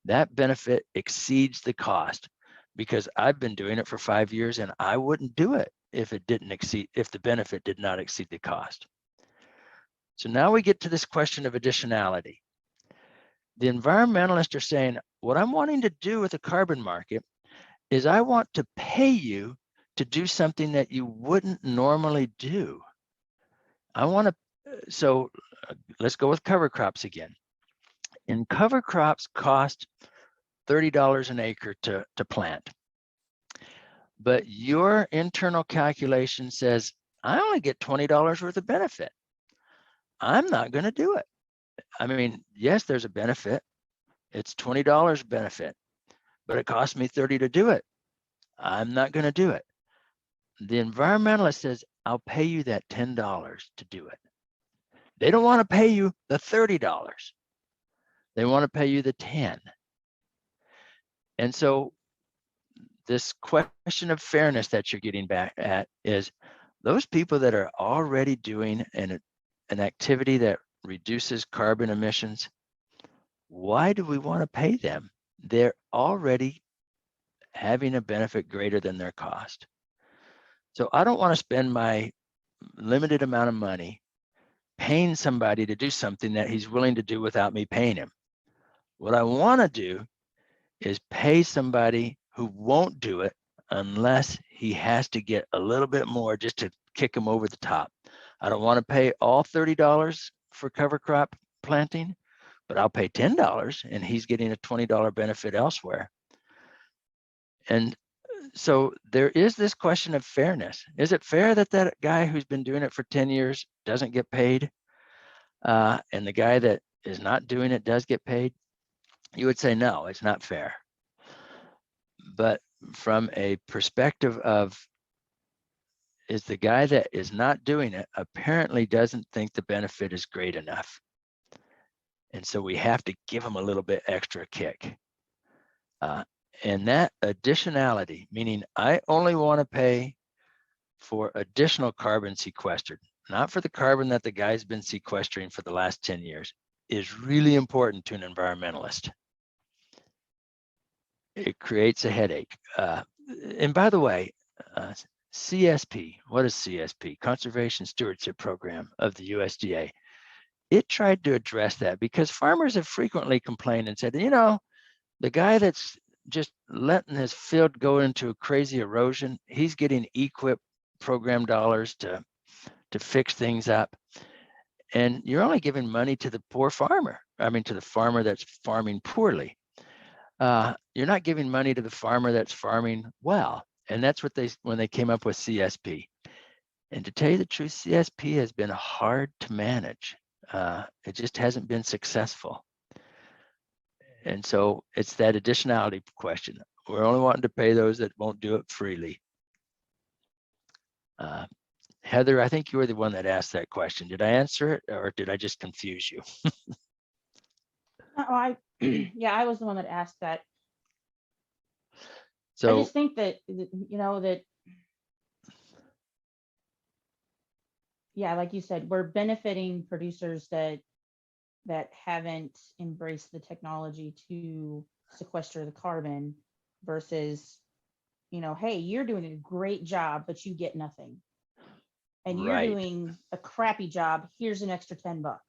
That benefit exceeds the cost because I've been doing it for 5 years, and I wouldn't do it if it didn't exceed, if the benefit did not exceed the cost. So now we get to this question of additionality. The environmentalists are saying, what I'm wanting to do with the carbon market is I want to pay you to do something that you wouldn't normally do. I want to, so let's go with cover crops again. And cover crops cost $30 an acre to plant. But your internal calculation says, I only get $20 worth of benefit. I'm not going to do it. I mean, yes, there's a benefit. It's $20 benefit, but it cost me 30 to do it. I'm not going to do it. The environmentalist says, I'll pay you that $10 to do it. They don't want to pay you the $30. They want to pay you the 10. And so this question of fairness that you're getting back at is those people that are already doing an activity that reduces carbon emissions, why do we want to pay them? They're already having a benefit greater than their cost. So I don't want to spend my limited amount of money paying somebody to do something that he's willing to do without me paying him. What I want to do is pay somebody who won't do it unless he has to get a little bit more just to kick him over the top. I don't want to pay all $30 for cover crop planting, but I'll pay $10 and he's getting a $20 benefit elsewhere. And so there is this question of fairness. Is it fair that that guy who's been doing it for 10 years doesn't get paid? And the guy that is not doing it does get paid? You would say, no, it's not fair. But from a perspective of, is the guy that is not doing it apparently doesn't think the benefit is great enough. And so we have to give him a little bit extra kick. And that additionality, meaning I only want to pay for additional carbon sequestered, not for the carbon that the guy's been sequestering for the last 10 years, is really important to an environmentalist. It creates a headache. And by the way, CSP, what is CSP? Conservation Stewardship Program of the USDA. It tried to address that because farmers have frequently complained and said, you know, the guy that's just letting his field go into a crazy erosion, he's getting EQIP program dollars to fix things up. And you're only giving money to the poor farmer. I mean, to the farmer that's farming poorly. You're not giving money to the farmer that's farming well. And that's what when they came up with CSP. And to tell you the truth, CSP has been hard to manage. It just hasn't been successful. And so it's that additionality question. We're only wanting to pay those that won't do it freely. Heather, I think you were the one that asked that question. Did I answer it or did I just confuse you? Yeah, I was the one that asked that. I So just think that, you know, that yeah, like you said, we're benefiting producers that haven't embraced the technology to sequester the carbon versus, hey, you're doing a great job, but you get nothing. And you're Right. doing a crappy job. Here's an extra $10.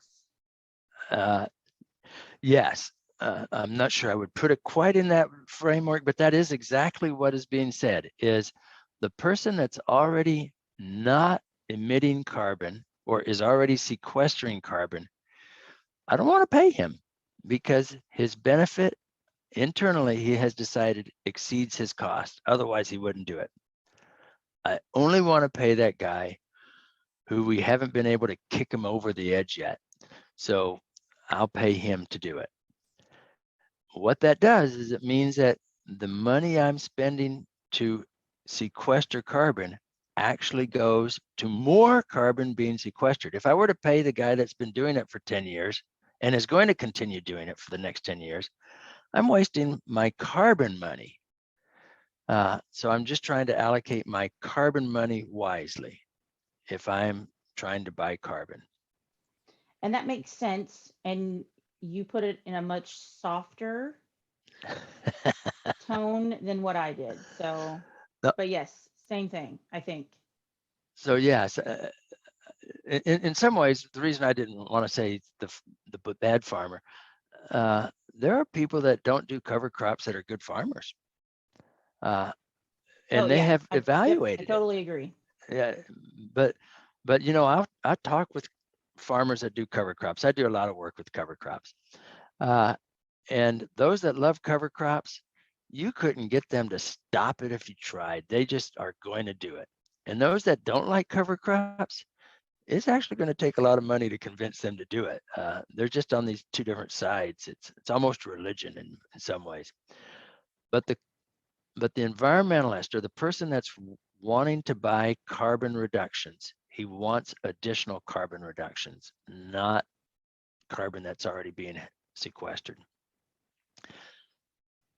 Yes. I'm not sure I would put it quite in that framework, but that is exactly what is being said, is the person that's already not emitting carbon or is already sequestering carbon, I don't want to pay him because his benefit internally, he has decided exceeds his cost. Otherwise, he wouldn't do it. I only want to pay that guy who we haven't been able to kick him over the edge yet. So I'll pay him to do it. What that does is it means that the money I'm spending to sequester carbon actually goes to more carbon being sequestered. If I were to pay the guy that's been doing it for 10 years and is going to continue doing it for the next 10 years, I'm wasting my carbon money. So I'm just trying to allocate my carbon money wisely if I'm trying to buy carbon. And that makes sense. And you put it in a much softer tone than what I did. So, No. but yes, same thing, I think. So yes, in some ways, the reason I didn't want to say the bad farmer, there are people that don't do cover crops that are good farmers. And Oh, they yeah. have Yep, I evaluated it. totally agree. Yeah, but I talk with farmers that do cover crops. I do a lot of work with cover crops. And those that love cover crops, you couldn't get them to stop it if you tried. They just are going to do it. And those that don't like cover crops, it's actually going to take a lot of money to convince them to do it. They're just on these two different sides. It's almost religion in some ways. But the environmentalist, or the person that's wanting to buy carbon reductions, he wants additional carbon reductions, not carbon that's already being sequestered.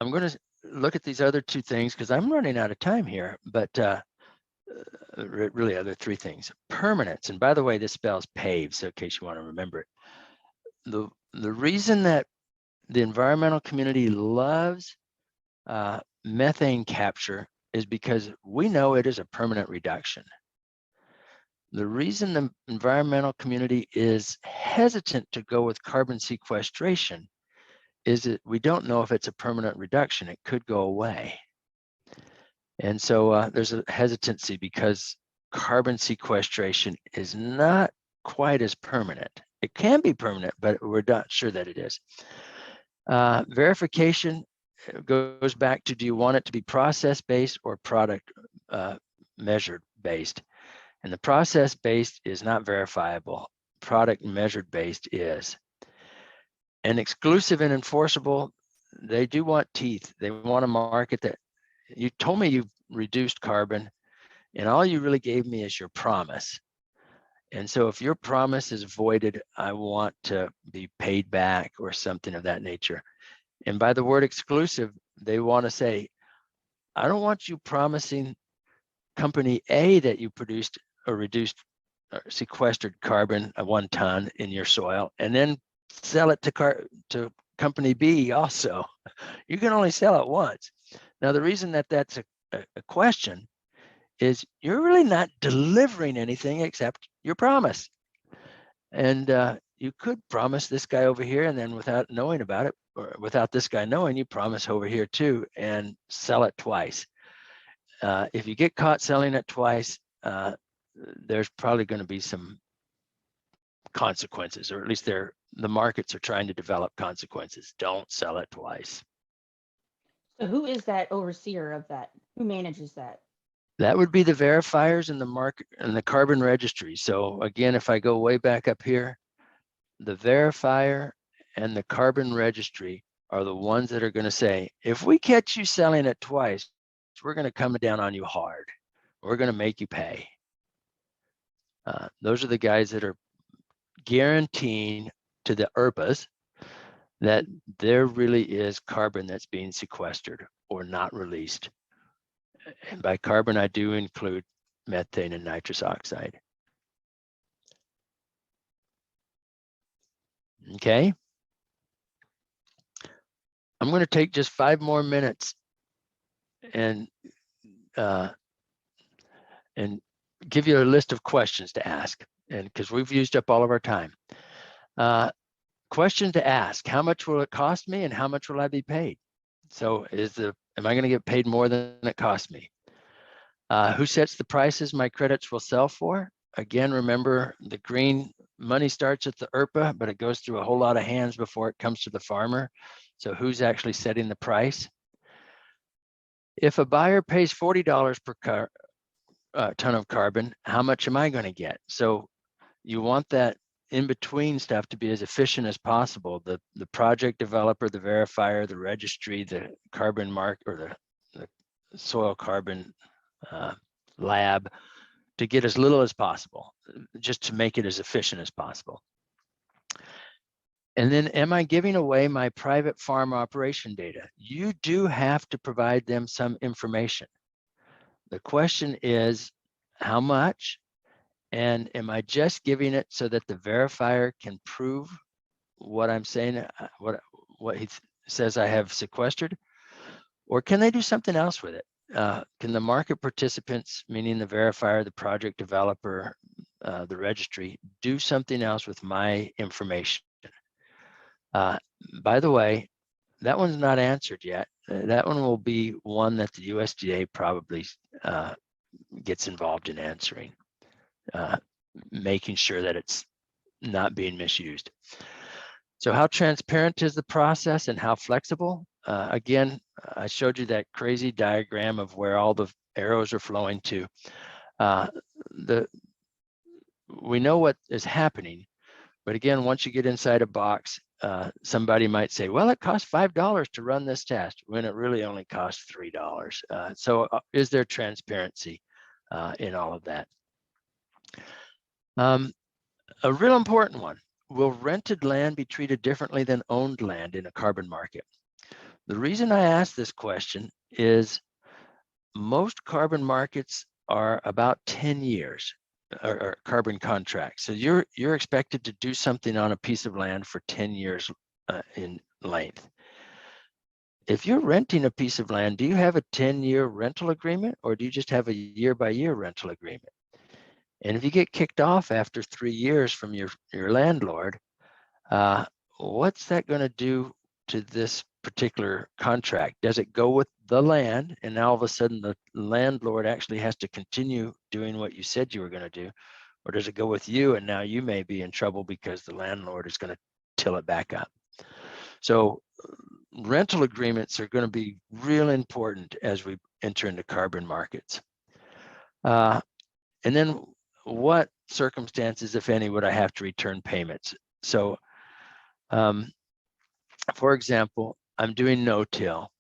I'm going to look at these other two things because I'm running out of time here, but really other three things. Permanence, and by the way, this spells pave, so in case you want to remember it. The reason that the environmental community loves methane capture is because we know it is a permanent reduction. The reason the environmental community is hesitant to go with carbon sequestration is that we don't know if it's a permanent reduction. It could go away. And so there's a hesitancy because carbon sequestration is not quite as permanent. It can be permanent, but we're not sure that it is. Verification goes back to, do you want it to be process-based or product measured-based? And the process-based is not verifiable. Product measured-based is. And exclusive and enforceable, they do want teeth. They want a market that, you told me you've reduced carbon, and all you really gave me is your promise. And so if your promise is voided, I want to be paid back or something of that nature. And by the word exclusive, they want to say, I don't want you promising company A that you produced or reduced or sequestered carbon 1 ton in your soil and then sell it to company B also. You can only sell it once. Now, the reason that that's a question is you're really not delivering anything except your promise. And you could promise this guy over here, and then without knowing about it, or without this guy knowing, you promise over here too, and sell it twice. If you get caught selling it twice, there's probably going to be some consequences, or at least the markets are trying to develop consequences. Don't sell it twice. So who is that overseer of that? Who manages that? That would be the verifiers in the market and the carbon registry. So again, if I go way back up here, the verifier and the carbon registry are the ones that are going to say, if we catch you selling it twice, we're going to come down on you hard. We're going to make you pay. Those are the guys that are guaranteeing to the ERPAs that there really is carbon that's being sequestered or not released. And by carbon, I do include methane and nitrous oxide. Okay. I'm going to take just 5 more minutes and give you a list of questions to ask, and because we've used up all of our time. Question to ask: how much will it cost me, and how much will I be paid? So am I going to get paid more than it cost me? Who sets the prices my credits will sell for? Again, remember, the green money starts at the ERPA, but it goes through a whole lot of hands before it comes to the farmer. So who's actually setting the price? If a buyer pays $40 per ton of carbon, how much am I going to get? So you want that in-between stuff to be as efficient as possible. The project developer, the verifier, the registry, the carbon mark, or the soil carbon lab, to get as little as possible, just to make it as efficient as possible. And then, am I giving away my private farm operation data? You do have to provide them some information. The question is, how much? And am I just giving it so that the verifier can prove what I'm saying, what he says I have sequestered? Or can they do something else with it? Can the market participants, meaning the verifier, the project developer, the registry, do something else with my information? By the way, that one's not answered yet. That one will be one that the USDA probably gets involved in answering, making sure that it's not being misused. So how transparent is the process and how flexible? Again, I showed you that crazy diagram of where all the arrows are flowing to. We know what is happening, but again, once you get inside a box, somebody might say, well, it costs $5 to run this test, when it really only costs $3. So is there transparency in all of that? A real important one: will rented land be treated differently than owned land in a carbon market? The reason I ask this question is most carbon markets are about 10 years, or carbon contracts. So you're expected to do something on a piece of land for 10 years in length. If you're renting a piece of land, do you have a 10-year rental agreement, or do you just have a year-by-year rental agreement? And if you get kicked off after 3 years from your landlord, what's that going to do to this particular contract? Does it go with the land, and now all of a sudden the landlord actually has to continue doing what you said you were going to do? Or does it go with you, and now you may be in trouble because the landlord is going to till it back up? So rental agreements are going to be real important as we enter into carbon markets. And then what circumstances, if any, would I have to return payments? So for example, I'm doing no-till,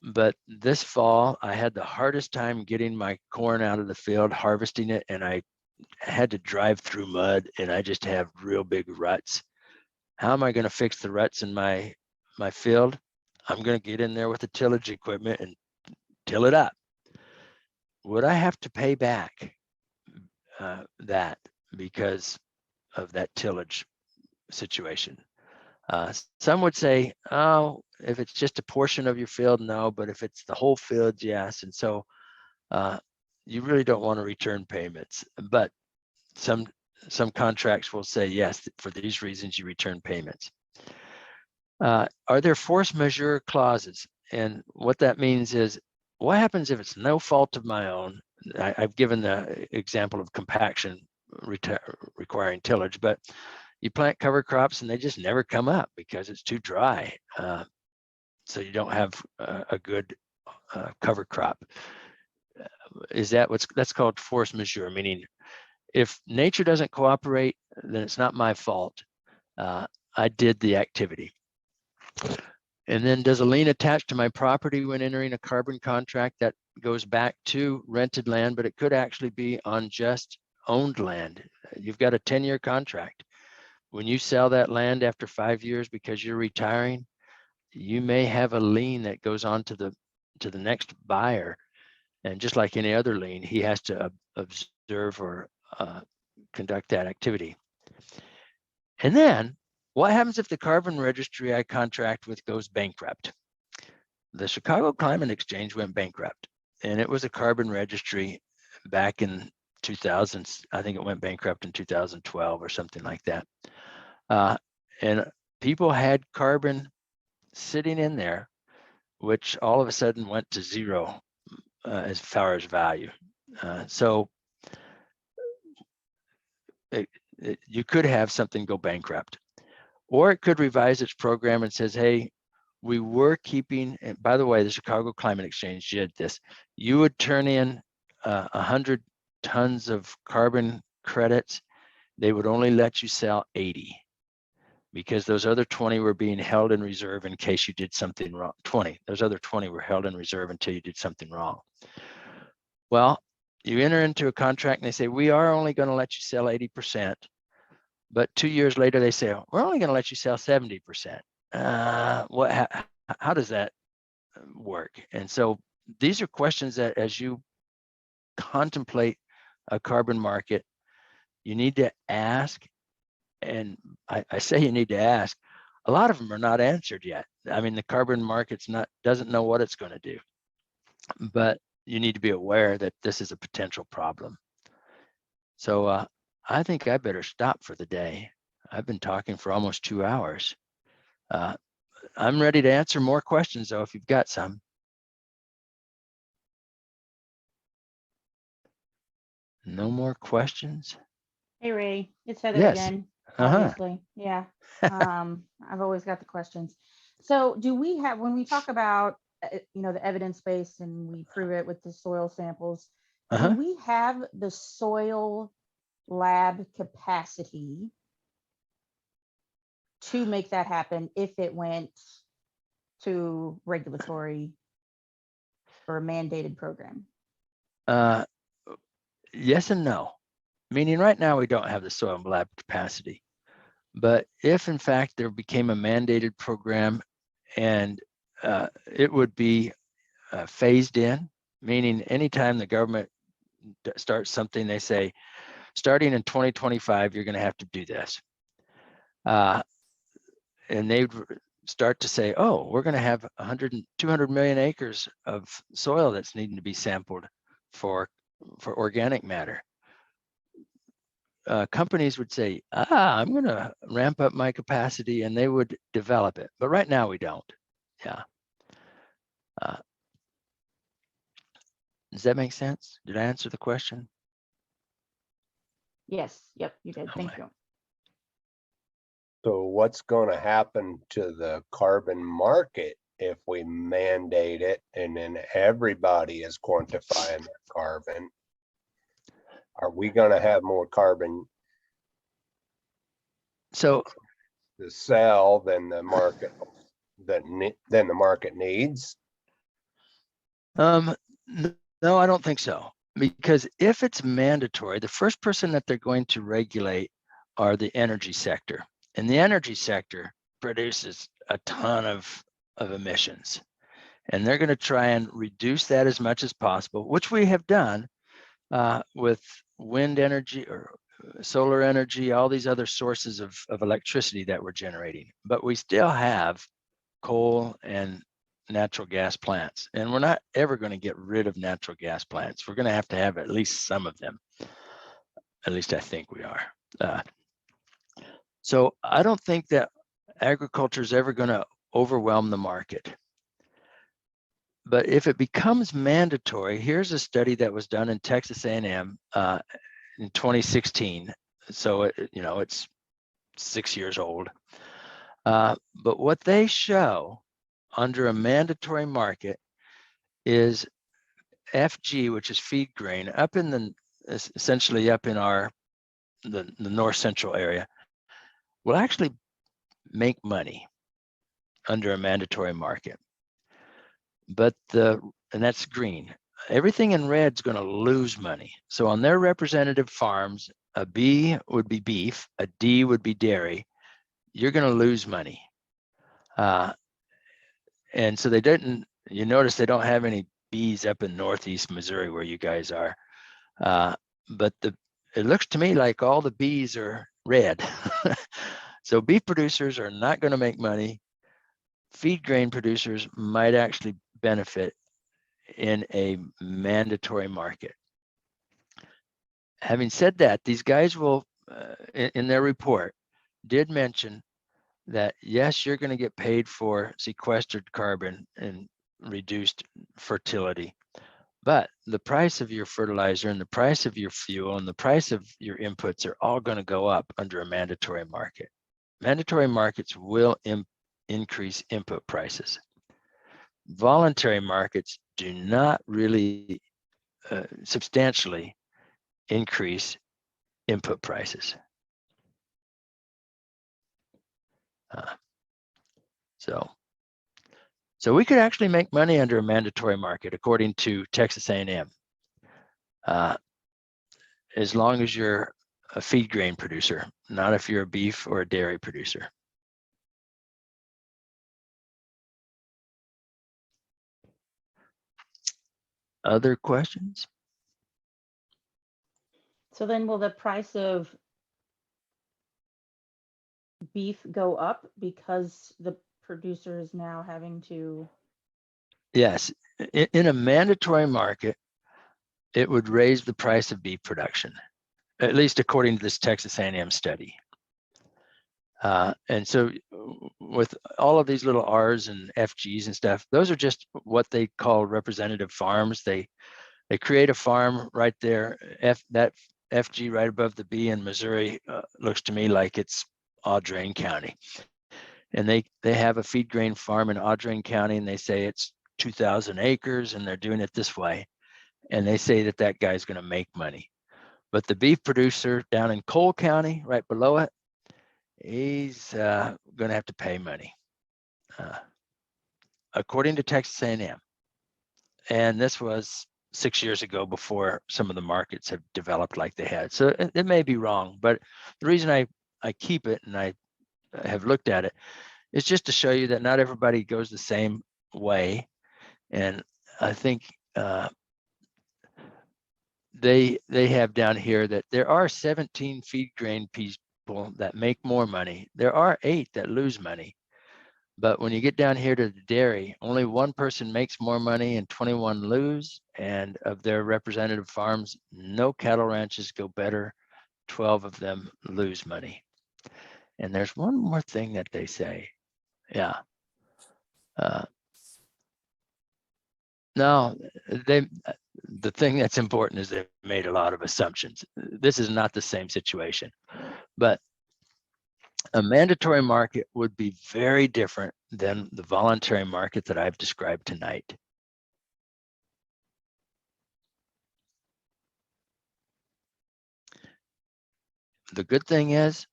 but this fall I had the hardest time getting my corn out of the field, harvesting it, and I had to drive through mud, and I just have real big ruts. How am I going to fix the ruts in my field? I'm going to get in there with the tillage equipment and till it up. Would I have to pay back that because of that tillage situation? Some would say, oh, if it's just a portion of your field, no, but if it's the whole field, yes. And so you really don't want to return payments, but some contracts will say, yes, for these reasons you return payments. Are there force majeure clauses? And what that means is, what happens if it's no fault of my own? I've given the example of compaction requiring tillage, but you plant cover crops and they just never come up because it's too dry. So you don't have a good cover crop. Is that that's called force majeure, meaning if nature doesn't cooperate, then it's not my fault. I did the activity. And then, does a lien attach to my property when entering a carbon contract? That goes back to rented land, but it could actually be on just owned land. You've got a 10-year contract. When you sell that land after 5 years because you're retiring, you may have a lien that goes on to the next buyer. And just like any other lien, he has to observe or conduct that activity. And then What happens if the carbon registry I contract with goes bankrupt? The Chicago Climate Exchange went bankrupt, and it was a carbon registry back in 2000s. I think it went bankrupt in 2012 or something like that. And people had carbon sitting in there, which all of a sudden went to zero as far as value. So you could have something go bankrupt, or it could revise its program and says, hey, we were keeping, and by the way, the Chicago Climate Exchange did this. You would turn in 100 tons of carbon credits. They would only let you sell 80 because those other 20 were being held in reserve in case you did something wrong. 20, those other 20 were held in reserve until you did something wrong. Well, you enter into a contract and they say, we are only going to let you sell 80%. But 2 years later, they say, we're only going to let you sell 70%. How does that work? And so these are questions that as you contemplate a carbon market, you need to ask. And I say you need to ask. A lot of them are not answered yet. I mean, the carbon market's doesn't know what it's going to do, but you need to be aware that this is a potential problem. So I think I better stop for the day. I've been talking for almost 2 hours. I'm ready to answer more questions though, if you've got some. No more questions? Hey, Ray, it's Heather Yes. again, Uh-huh. obviously. Yeah. I've always got the questions. So do we have, when we talk about, the evidence base and we prove it with the soil samples, do we have the soil lab capacity to make that happen if it went to regulatory or a mandated program? Yes and no. Meaning right now we don't have the soil lab capacity. But if in fact there became a mandated program and it would be phased in, meaning anytime the government starts something, they say, starting in 2025, you're going to have to do this. And they'd start to say, oh, we're going to have 200 million acres of soil that's needing to be sampled for organic matter. Companies would say, I'm going to ramp up my capacity, and they would develop it. But right now we don't. Yeah. Does that make sense? Did I answer the question? Yes. Yep, you did. Thank you. So what's going to happen to the carbon market if we mandate it and then everybody is quantifying their carbon? Are we going to have more carbon So to sell than the market needs? No, I don't think so. Because if it's mandatory, the first person that they're going to regulate are the energy sector. And the energy sector produces a ton of emissions. And they're going to try and reduce that as much as possible, which we have done with wind energy or solar energy, all these other sources of electricity that we're generating. But we still have coal and natural gas plants. And we're not ever going to get rid of natural gas plants. We're going to have at least some of them. At least I think we are. So I don't think that agriculture is ever going to overwhelm the market. But if it becomes mandatory, here's a study that was done in Texas A&M in 2016. So it's 6 years old. But what they show under a mandatory market is FG, which is feed grain, essentially up in the north central area, will actually make money under a mandatory market. But and that's green. Everything in red is going to lose money. So on their representative farms, a B would be beef, a D would be dairy. You're going to lose money. And so you notice they don't have any bees up in Northeast Missouri where you guys are. But it looks to me like all the bees are red. So beef producers are not going to make money. Feed grain producers might actually benefit in a mandatory market. Having said that, these guys will, in their report, did mention that, yes, you're going to get paid for sequestered carbon and reduced fertility, but the price of your fertilizer and the price of your fuel and the price of your inputs are all going to go up under a mandatory market. Mandatory markets will increase input prices. Voluntary markets do not really substantially increase input prices. So we could actually make money under a mandatory market, according to Texas A&M, as long as you're a feed grain producer, not if you're a beef or a dairy producer. Other questions? So then will the price of beef go up because the producer is now having to? Yes, in a mandatory market, it would raise the price of beef production, at least according to this Texas A&M study. And so with all of these little R's and FGs and stuff, those are just what they call representative farms. They create a farm right there. That FG right above the B in Missouri looks to me like it's Audrain County. And they have a feed grain farm in Audrain County, and they say it's 2,000 acres and they're doing it this way. And they say that that guy's going to make money. But the beef producer down in Cole County, right below it, he's going to have to pay money, according to Texas A&M. And this was 6 years ago, before some of the markets have developed like they had. So it may be wrong, but the reason I keep it and I have looked at it is just to show you that not everybody goes the same way. And I think they have down here that there are 17 feed grain people that make more money. There are 8 that lose money. But when you get down here to the dairy, only 1 person makes more money and 21 lose. And of their representative farms, no cattle ranches go better. 12 of them lose money. And there's one more thing that they say. Yeah. No, the thing that's important is they've made a lot of assumptions. This is not the same situation, but a mandatory market would be very different than the voluntary market that I've described tonight. The good thing is,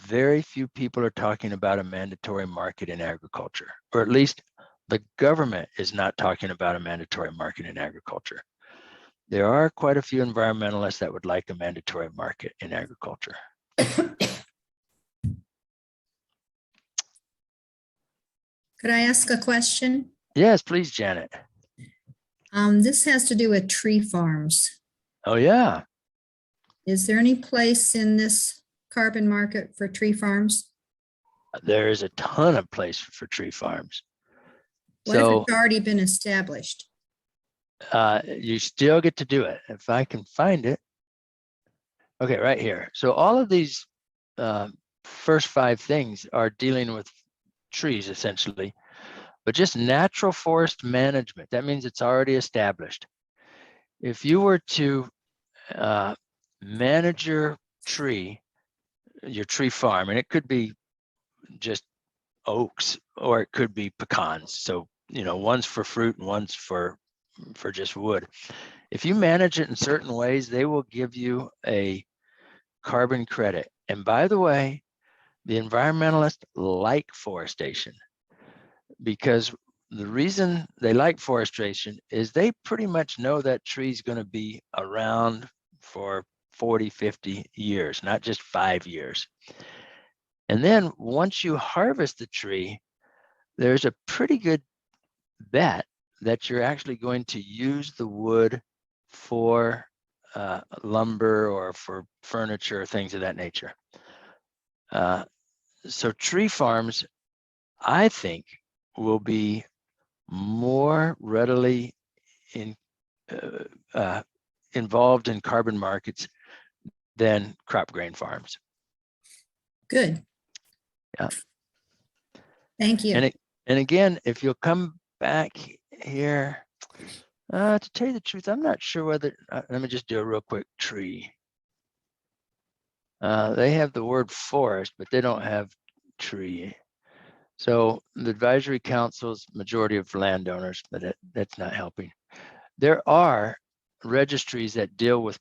very few people are talking about a mandatory market in agriculture, or at least the government is not talking about a mandatory market in agriculture. There are quite a few environmentalists that would like a mandatory market in agriculture. Could I ask a question? Yes, please, Janet. This has to do with tree farms. Oh, yeah. Is there any place in this carbon market for tree farms? There is a ton of place for tree farms. What if So it's already been established? you still get to do it. If I can find it. Okay, right here. So all of these first 5 things are dealing with trees, essentially, but just natural forest management. That means it's already established. If you were to manage your tree farm, and it could be just oaks or it could be pecans. So, you know, one's for fruit and one's for just wood. If you manage it in certain ways, they will give you a carbon credit. And by the way, the environmentalists like forestation, because the reason they like forestation is they pretty much know that tree's going to be around for 40, 50 years, not just 5 years. And then once you harvest the tree, there's a pretty good bet that you're actually going to use the wood for lumber or for furniture, things of that nature. So tree farms, I think, will be more readily involved in carbon markets than crop grain farms. Good. Yeah. Thank you. And again, if you'll come back here, to tell you the truth, I'm not sure whether, let me just do a real quick tree. They have the word forest, but they don't have tree. So the advisory council's majority of landowners, but that's not helping. There are registries that deal with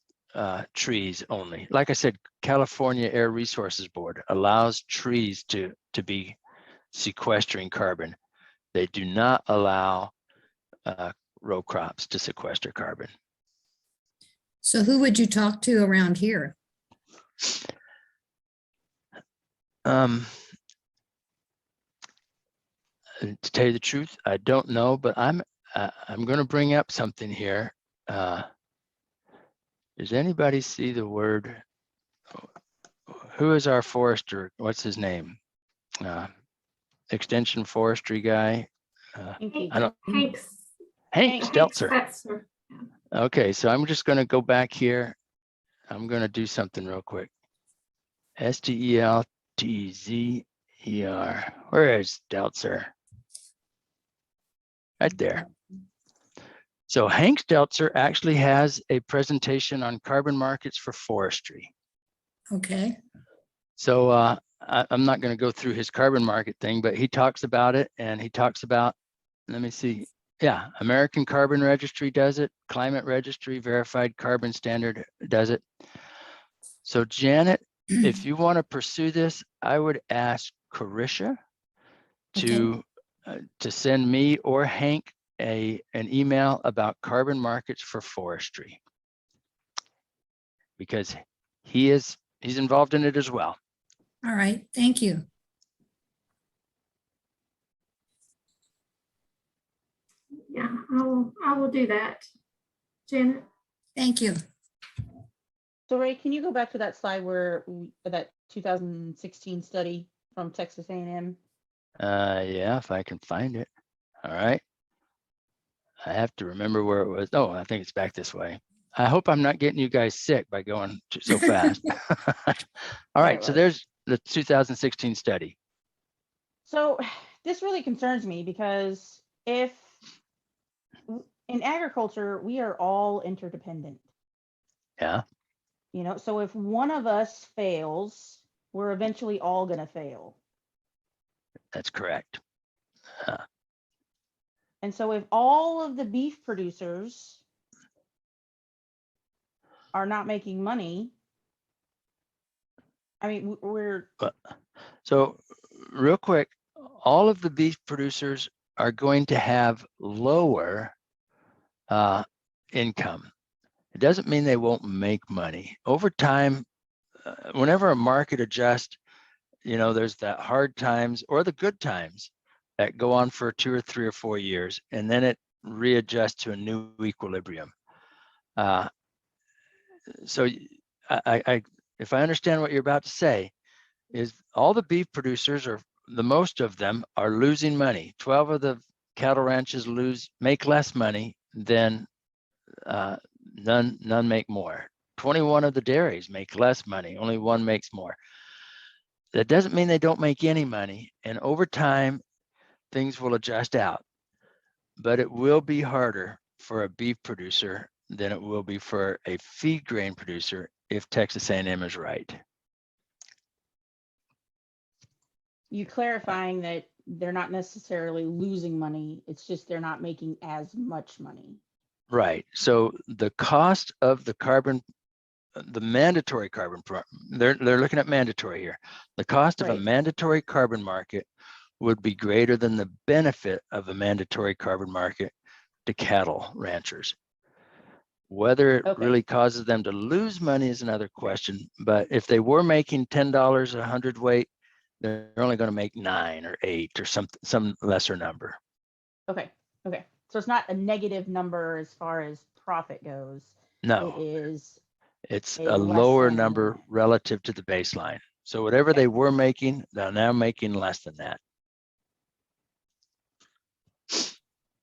trees only. Like I said, California Air Resources Board allows trees to be sequestering carbon. They do not allow row crops to sequester carbon. So who would you talk to around here? To tell you the truth, I don't know, but I'm going to bring up something here. Does anybody see the word? Who is our forester? What's his name? Extension forestry guy. I don't. Hank Stelzer. Okay, so I'm just going to go back here. I'm going to do something real quick. Steltzer. Where is Stelzer? Right there. So Hank Stelzer actually has a presentation on carbon markets for forestry. Okay. So I'm not going to go through his carbon market thing, but he talks about it, and he talks about, let me see. Yeah, American Carbon Registry does it. Climate Registry, Verified Carbon Standard does it. So Janet, if you want to pursue this, I would ask Carisha to send me or Hank an email about carbon markets for forestry, because he's involved in it as well. All right. Thank you. Yeah, I will do that. Janet. Thank you. So Ray, can you go back to that slide where that 2016 study from Texas A&M? Yeah, if I can find it. All right. I have to remember where it was. Oh, I think it's back this way. I hope I'm not getting you guys sick by going so fast. All right, so there's the 2016 study. So this really concerns me, because if in agriculture, we are all interdependent. Yeah. You know, so if one of us fails, we're eventually all going to fail. That's correct. And so if all of the beef producers are not making money, I mean, So real quick, all of the beef producers are going to have lower income. It doesn't mean they won't make money. Over time, whenever a market adjusts, there's that hard times or the good times that go on for 2 or 3 or 4 years, and then it readjusts to a new equilibrium. So if I understand what you're about to say, is all the beef producers, or the most of them, are losing money. 12 of the cattle ranches make less money than none make more. 21 of the dairies make less money, only one makes more. That doesn't mean they don't make any money, and over time things will adjust out, but it will be harder for a beef producer than it will be for a feed grain producer if Texas A&M is right. you clarifying that they're not necessarily losing money, it's just they're not making as much money. Right. So the cost of the carbon, the mandatory carbon, they're looking at mandatory here. The cost of a mandatory carbon market would be greater than the benefit of a mandatory carbon market to cattle ranchers. Whether it really causes them to lose money is another question. But if they were making $10 a hundredweight, they're only going to make 9 or 8 or some lesser number. Okay. So it's not a negative number as far as profit goes. No, it is. It's a lower number relative to the baseline. So whatever they were making, they're now making less than that.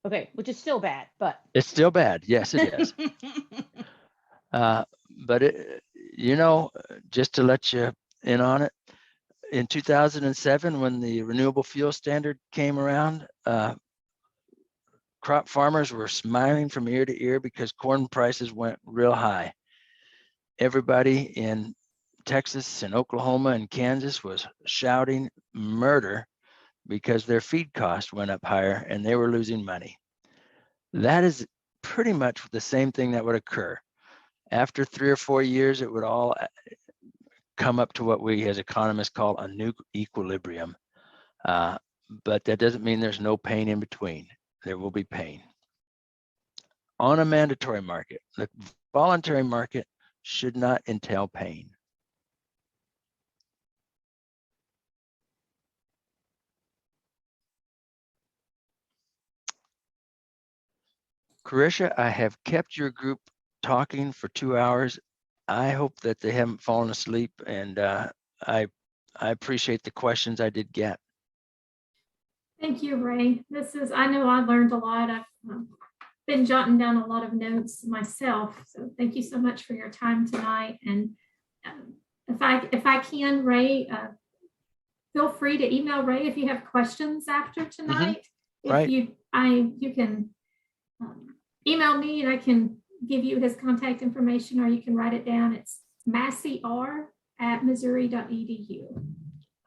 Okay, which is still bad, but. It's still bad. Yes, it is. But it, you know, just to let you in on it, in 2007, when the renewable fuel standard came around, crop farmers were smiling from ear to ear because corn prices went real high. Everybody in Texas and Oklahoma and Kansas was shouting murder because their feed cost went up higher and they were losing money. That is pretty much the same thing that would occur. After 3 or 4 years, it would all come up to what we as economists call a new equilibrium. But that doesn't mean there's no pain in between. There will be pain. On a mandatory market, the voluntary market should not entail pain. Carisha, I have kept your group talking for 2 hours. I hope that they haven't fallen asleep, and I appreciate the questions I did get. Thank you, Ray. I know I learned a lot. I've been jotting down a lot of notes myself. So thank you so much for your time tonight. And if I can, Ray, feel free to email Ray if you have questions after tonight. Right. You can email me and I can give you his contact information, or you can write it down. It's masseyr@missouri.edu.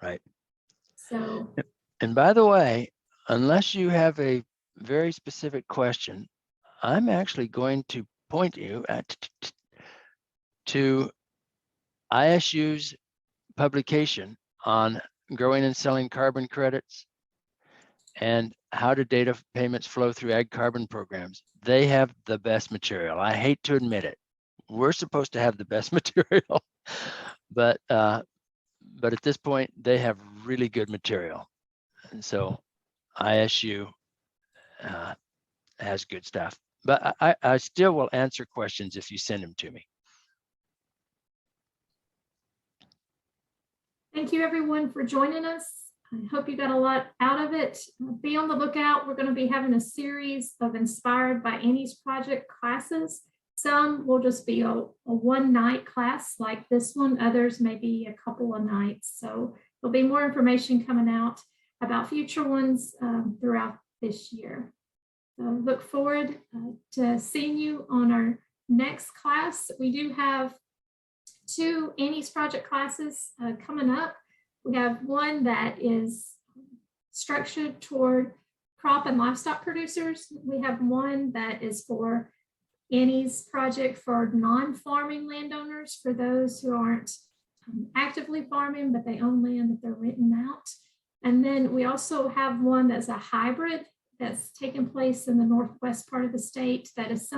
Right. So. And by the way, unless you have a very specific question, I'm actually going to point you to ISU's publication on growing and selling carbon credits and how do data payments flow through ag carbon programs. They have the best material. I hate to admit it. We're supposed to have the best material, but at this point, they have really good material. And so ISU has good stuff, but I still will answer questions if you send them to me. Thank you, everyone, for joining us. I hope you got a lot out of it. Be on the lookout. We're going to be having a series of Inspired by Annie's Project classes. Some will just be a one-night class like this one. Others may be a couple of nights. So there'll be more information coming out about future ones throughout this year. So look forward to seeing you on our next class. We do have 2 Annie's Project classes coming up. We have one that is structured toward crop and livestock producers. We have one that is for Annie's Project for non-farming landowners, for those who aren't actively farming, but they own land that they're renting out. And then we also have one that's a hybrid that's taking place in the northwest part of the state that is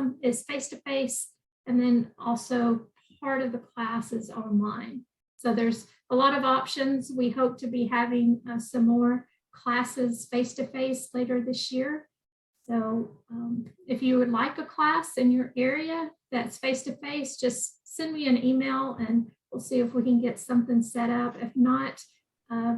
face-to-face, and then also part of the class is online. So there's a lot of options. We hope to be having some more classes face-to-face later this year. So if you would like a class in your area that's face-to-face, just send me an email and we'll see if we can get something set up. If not,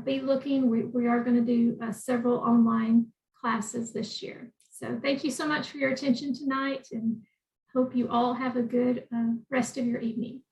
be looking. We are going to do several online classes this year. So thank you so much for your attention tonight, and hope you all have a good rest of your evening.